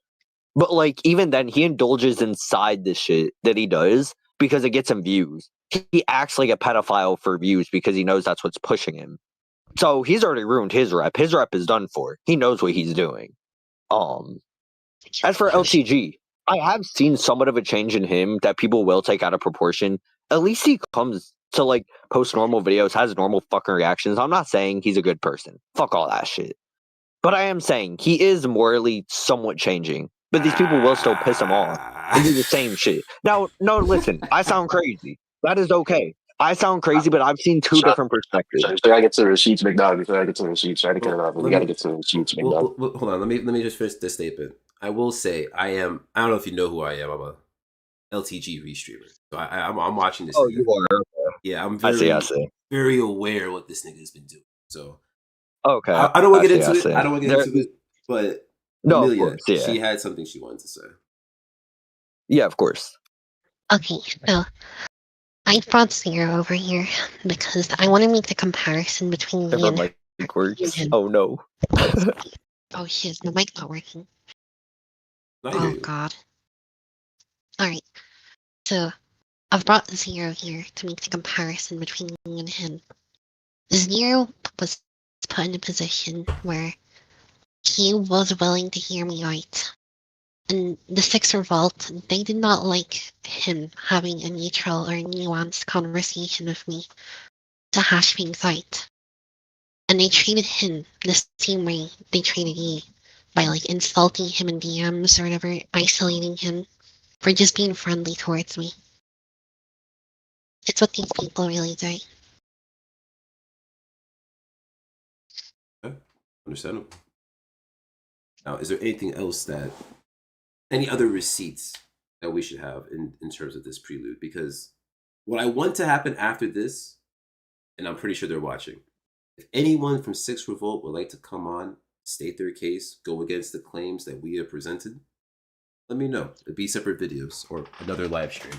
But, like, even then, he indulges inside this shit that he does because it gets him views. He acts like a pedophile for views because he knows that's what's pushing him. So he's already ruined his rep. His rep is done for. He knows what he's doing. As for LTG, I have seen somewhat of a change in him that people will take out of proportion. At least he comes to, like, post normal videos, has normal fucking reactions. I'm not saying he's a good person. Fuck all that shit. But I am saying he is morally somewhat changing. But these people will still piss him off and do the same shit. Now, no, listen, I sound crazy. That is okay. I sound crazy, but I've seen two different perspectives. So I gotta get to the receipts, McDonald. So I gotta get to the receipts. Sorry to cut it off, but we gotta get to the receipts, McDonald. Hold on. Let me just finish this statement. I will say I don't know if you know who I am. I'm a LTG restreamer. So I'm watching this. Oh, nigga. you are. Yeah, I'm I very see. very aware of what this nigga has been doing. So Okay. I don't want to get into it. I don't want to get into it. But no, Amelia, of course, yeah. She had something she wanted to say. Yeah, of course. Okay, so I brought 0 over here because I want to make the comparison between me and mic works. him. Oh no. Oh shit, the mic not working. I Oh agree. god. Alright. So I've brought 0 here to make the comparison between me and him. 0 was put in a position where he was willing to hear me out. And the 6Revolt, they did not like him having a neutral or nuanced conversation with me to hash things out. And they treated him the same way they treated you, by like insulting him in DMs or whatever, isolating him for just being friendly towards me. It's what these people really do. Okay. Understandable. Now, is there anything else any other receipts that we should have in terms of this prelude? Because what I want to happen after this, and I'm pretty sure they're watching, if anyone from 6Revolt would like to come on, state their case, go against the claims that we have presented, let me know. It'd be separate videos or another live stream.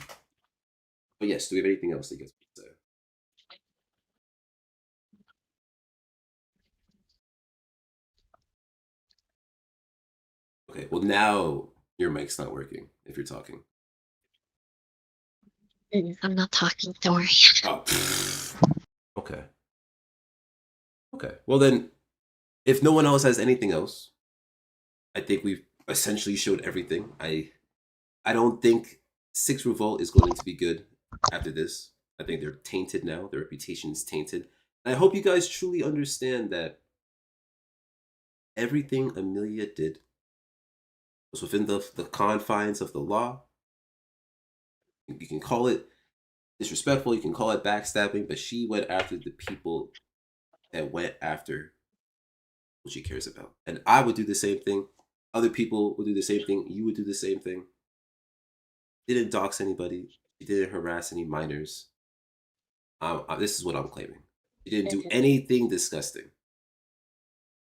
But yes, do we have anything else that you guys want to say? Okay, well now your mic's not working if you're talking. I'm not talking, don't worry. Oh, okay. Okay. Well then, if no one else has anything else, I think we've essentially showed everything. I don't think 6Revolt is going to be good after this. I think they're tainted now. Their reputation is tainted. And I hope you guys truly understand that everything Amelia did was within the confines of the law. You can call it disrespectful, you can call it backstabbing, but she went after the people that went after what she cares about. And I would do the same thing. Other people would do the same thing. You would do the same thing. Didn't dox anybody. She didn't harass any minors. This is what I'm claiming. She didn't do anything disgusting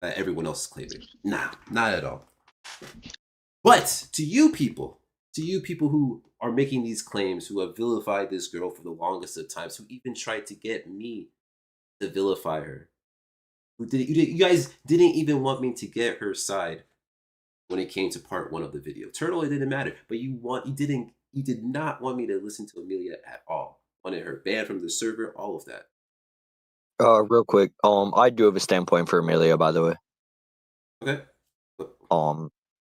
that everyone else is claiming. Nah, not at all. But to you people who are making these claims, who have vilified this girl for the longest of times, who even tried to get me to vilify her, you guys didn't even want me to get her side when it came to part 1 of the video. Turtle, it didn't matter, but you did not want me to listen to Amelia at all. Wanted her banned from the server, all of that. Real quick, I do have a standpoint for Amelia, by the way. Okay.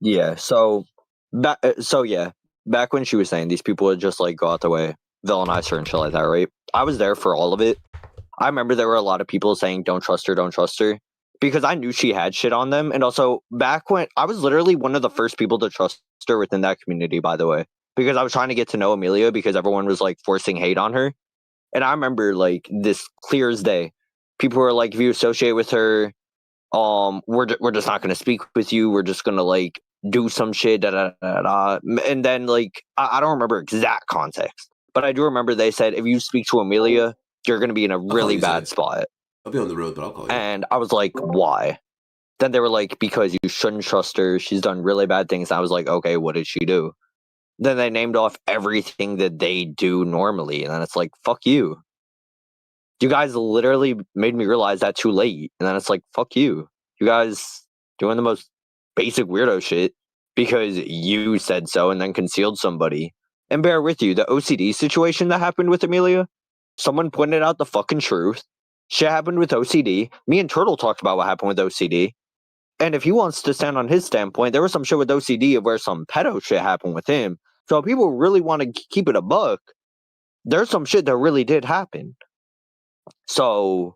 Yeah. So back when she was saying these people would just like go out their way, villainize her and shit like that, right? I was there for all of it. I remember there were a lot of people saying, don't trust her, because I knew she had shit on them. And also, back when I was literally one of the first people to trust her within that community, by the way, because I was trying to get to know Amelia because everyone was like forcing hate on her. And I remember like this clear as day. People were like, if you associate with her, we're just not going to speak with you. We're just going to like do some shit. Da, da, da, da. And then like, I don't remember exact context, but I do remember they said, if you speak to Amelia, you're going to be in a really bad spot. I'll be on the road, but I'll call you. And I was like, why? Then they were like, because you shouldn't trust her. She's done really bad things. And I was like, okay, what did she do? Then they named off everything that they do normally. And then it's like, fuck you. You guys literally made me realize that too late. And then it's like, fuck you. You guys doing the most basic weirdo shit because you said so and then concealed somebody. And bear with you, the OCD situation that happened with Amelia, someone pointed out the fucking truth. Shit happened with OCD. Me and Turtle talked about what happened with OCD. And if he wants to stand on his standpoint, there was some shit with OCD of where some pedo shit happened with him. So if people really want to keep it a buck, there's some shit that really did happen. So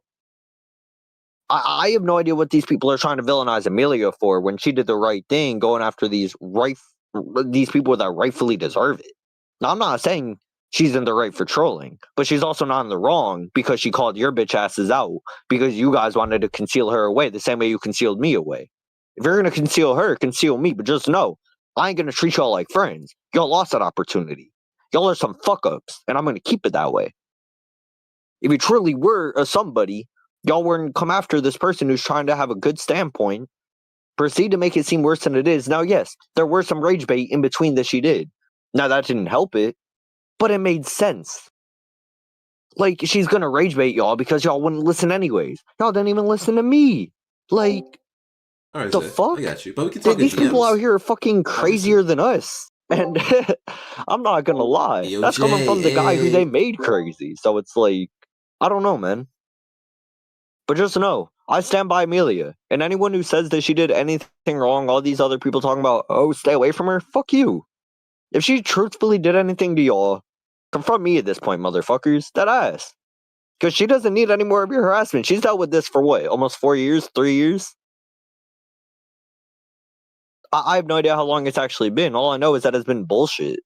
I have no idea what these people are trying to villainize Amelia for when she did the right thing, going after these people that rightfully deserve it. Now, I'm not saying she's in the right for trolling, but she's also not in the wrong because she called your bitch asses out because you guys wanted to conceal her away the same way you concealed me away. If you're going to conceal her, conceal me, but just know, I ain't going to treat y'all like friends. Y'all lost that opportunity. Y'all are some fuck-ups, and I'm going to keep it that way. If you truly were a somebody, y'all wouldn't come after this person who's trying to have a good standpoint, proceed to make it seem worse than it is. Now, yes, there were some rage bait in between that she did. Now, that didn't help it, but it made sense. Like, she's gonna rage bait y'all because y'all wouldn't listen anyways. Y'all didn't even listen to me. Like, all right, the Zay, fuck? I got you. But we can talk These people out here are fucking crazier than us. And I'm not gonna lie. Yo, that's coming from the guy who they made crazy. So it's like, I don't know, man. But just know, I stand by Amelia. And anyone who says that she did anything wrong, all these other people talking about, oh, stay away from her, fuck you. If she truthfully did anything to y'all, confront me at this point, motherfuckers. That ass. Because she doesn't need any more of your harassment. She's dealt with this for what? Almost 4 years? 3 years? I have no idea how long it's actually been. All I know is that it's been bullshit.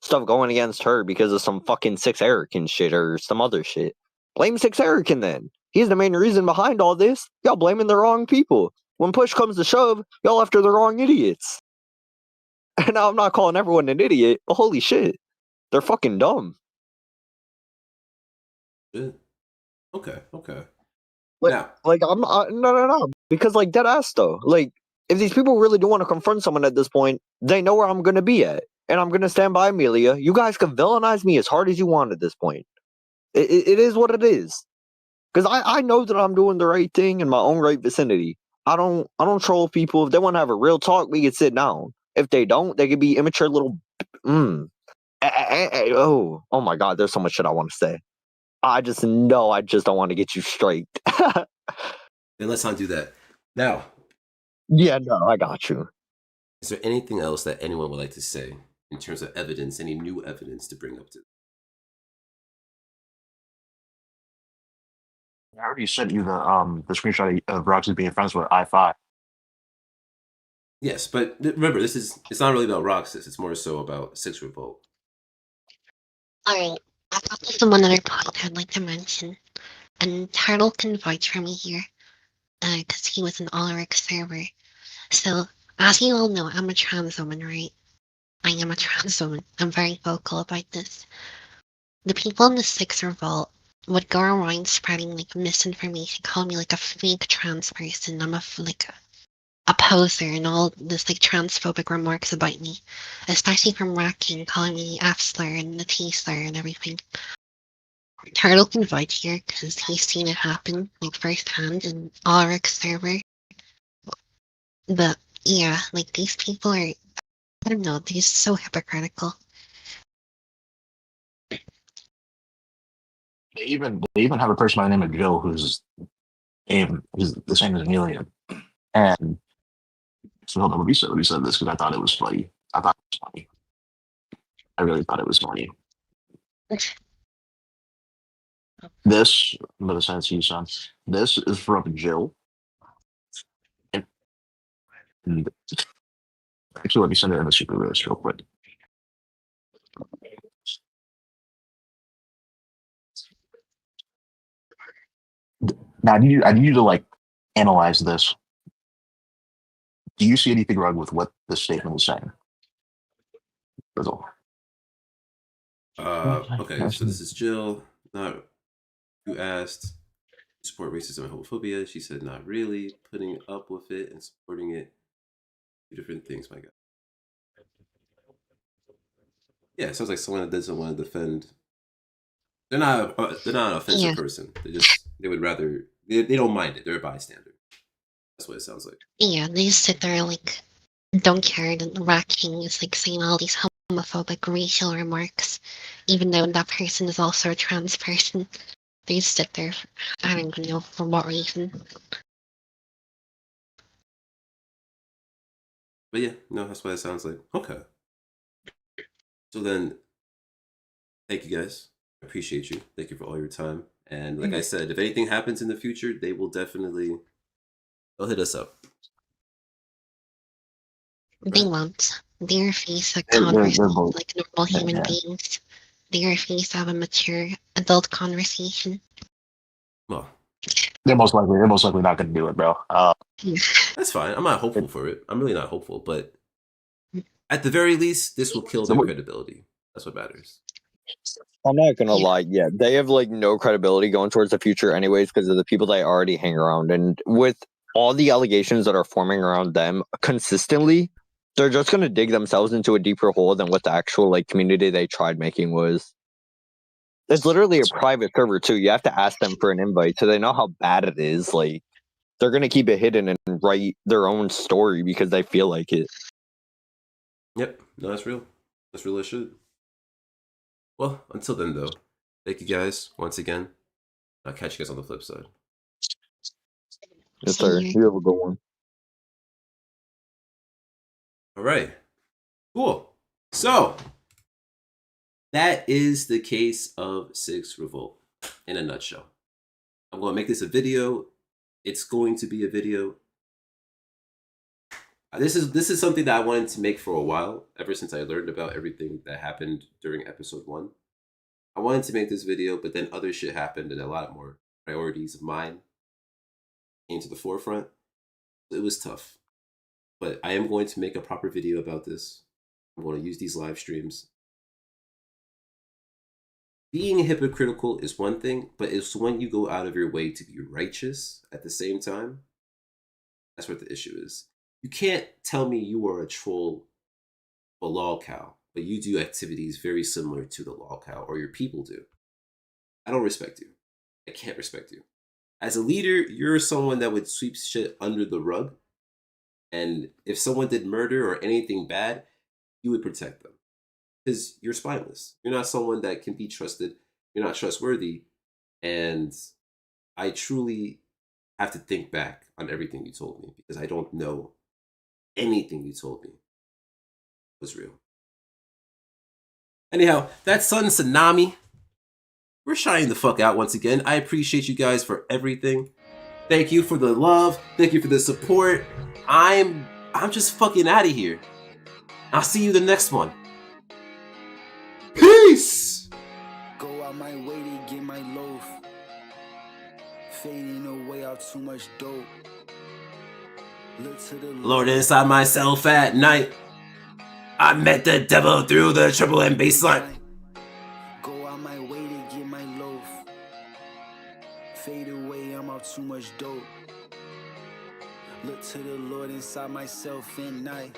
Stuff going against her because of some fucking 6Erican shit or some other shit. Blame 6Erican then. He's the main reason behind all this. Y'all blaming the wrong people. When push comes to shove, y'all after the wrong idiots. And now I'm not calling everyone an idiot, but holy shit. They're fucking dumb. Yeah. Okay. Like, Now, no. Because, like, dead ass, though. Like, if these people really do want to confront someone at this point, they know where I'm going to be at. And I'm going to stand by Amelia. You guys can villainize me as hard as you want at this point. It is what it is. Because I know that I'm doing the right thing in my own right vicinity. I don't troll people. If they want to have a real talk, we can sit down. If they don't, they can be immature little... Oh my god, there's so much shit I want to say. I just don't want to get you straight. then let's not do that. Now, Yeah, no, I got you. is there anything else that anyone would like to say in terms of evidence, any new evidence to bring up to? I already sent you the screenshot of Roxy being friends with I5. Yes, but remember, it's not really about Roxas. It's more so about 6Revolt. Alright, I thought there's one other point I'd like to mention. And Turtle can vouch for me here, because he was an Ulrich server. So, as you all know, I'm a trans woman, right? I am a trans woman. I'm very vocal about this. The people in the 6Revolt would go around spreading like misinformation, calling me like a fake trans person. I'm a poser and all this like transphobic remarks about me, especially from Racking, calling me the F slur and the T slur and everything. Turtle can vouch here because he's seen it happen like firsthand in Ulrich's server. But yeah, like these people are, I don't know, they're so hypocritical. They even have a person by the name of Joe who's the same as Amelia. And so hold on, let me say this because I thought it was funny. I thought it was funny. I really thought it was funny. This, I'm gonna send it to you, son. This is from Jill. And actually, let me send it in the super list real quick. Now, I need you to like analyze this. Do you see anything wrong with what this statement is saying? That's all. Okay, so this is Jill. Not who asked support racism and homophobia. She said not really. Putting up with it and supporting it, two different things. My God. Yeah, it sounds like someone that doesn't want to defend. They're not an offensive Yeah, person. They would rather they don't mind it. They're a bystander. That's what it sounds like. yeah, they just sit there like don't care that Racking is like saying all these homophobic racial remarks, even though that person is also a trans person. They just sit there, I don't even know for what reason. But yeah, no, that's what it sounds like. Okay. So then, thank you guys. I appreciate you. Thank you for all your time. And like I said, if anything happens in the future, they'll hit us up. They Right? won't. They refuse to They're converse both. like normal human Yeah. beings. They refuse to have a mature adult conversation. Well, They're most likely not going to do it, bro. that's fine. I'm not hopeful for it. I'm really not hopeful, but at the very least, this will kill their credibility. That's what matters. I'm not gonna Yeah. lie, yeah, they have like no credibility going towards the future anyways because of the people they already hang around. And with all the allegations that are forming around them consistently, they're just gonna dig themselves into a deeper hole than what the actual like community they tried making was. It's literally a private server too. You have to ask them for an invite so they know how bad it is. Like they're gonna keep it hidden and write their own story because they feel like it. Yep. No, that's real. That's real as shit. Well, until then, though, thank you guys once again. I'll catch you guys on the flip side. Yes, sir. See you. You have a good one. All right. Cool. So, that is the case of 6Revolt. in a nutshell. I'm going to make this a video. It's going to be a video. This is something that I wanted to make for a while, ever since I learned about everything that happened during episode 1. I wanted to make this video, but then other shit happened and a lot more priorities of mine came to the forefront. It was tough. But I am going to make a proper video about this. I'm going to use these live streams. Being hypocritical is one thing, but it's when you go out of your way to be righteous at the same time. That's what the issue is. You can't tell me you are a troll, a lolcow, but you do activities very similar to the lolcow, or your people do. I don't respect you. I can't respect you. As a leader, you're someone that would sweep shit under the rug. And if someone did murder or anything bad, you would protect them. Because you're spineless. You're not someone that can be trusted. You're not trustworthy. And I truly have to think back on everything you told me, because I don't know anything you told me was real. Anyhow, that sun Tsunami, we're shining the fuck out once again. I appreciate you guys for everything. Thank you for the love. Thank you for the support. I'm just fucking out of here. I'll see you the next one. Peace! Go out my way to get my loaf. Fading away out too much dope. Look to the Lord inside myself at night. I met the devil through the triple and bass line. Go out my way to get my loaf. Fade away, I'm out too much dope. Look to the Lord inside myself at night.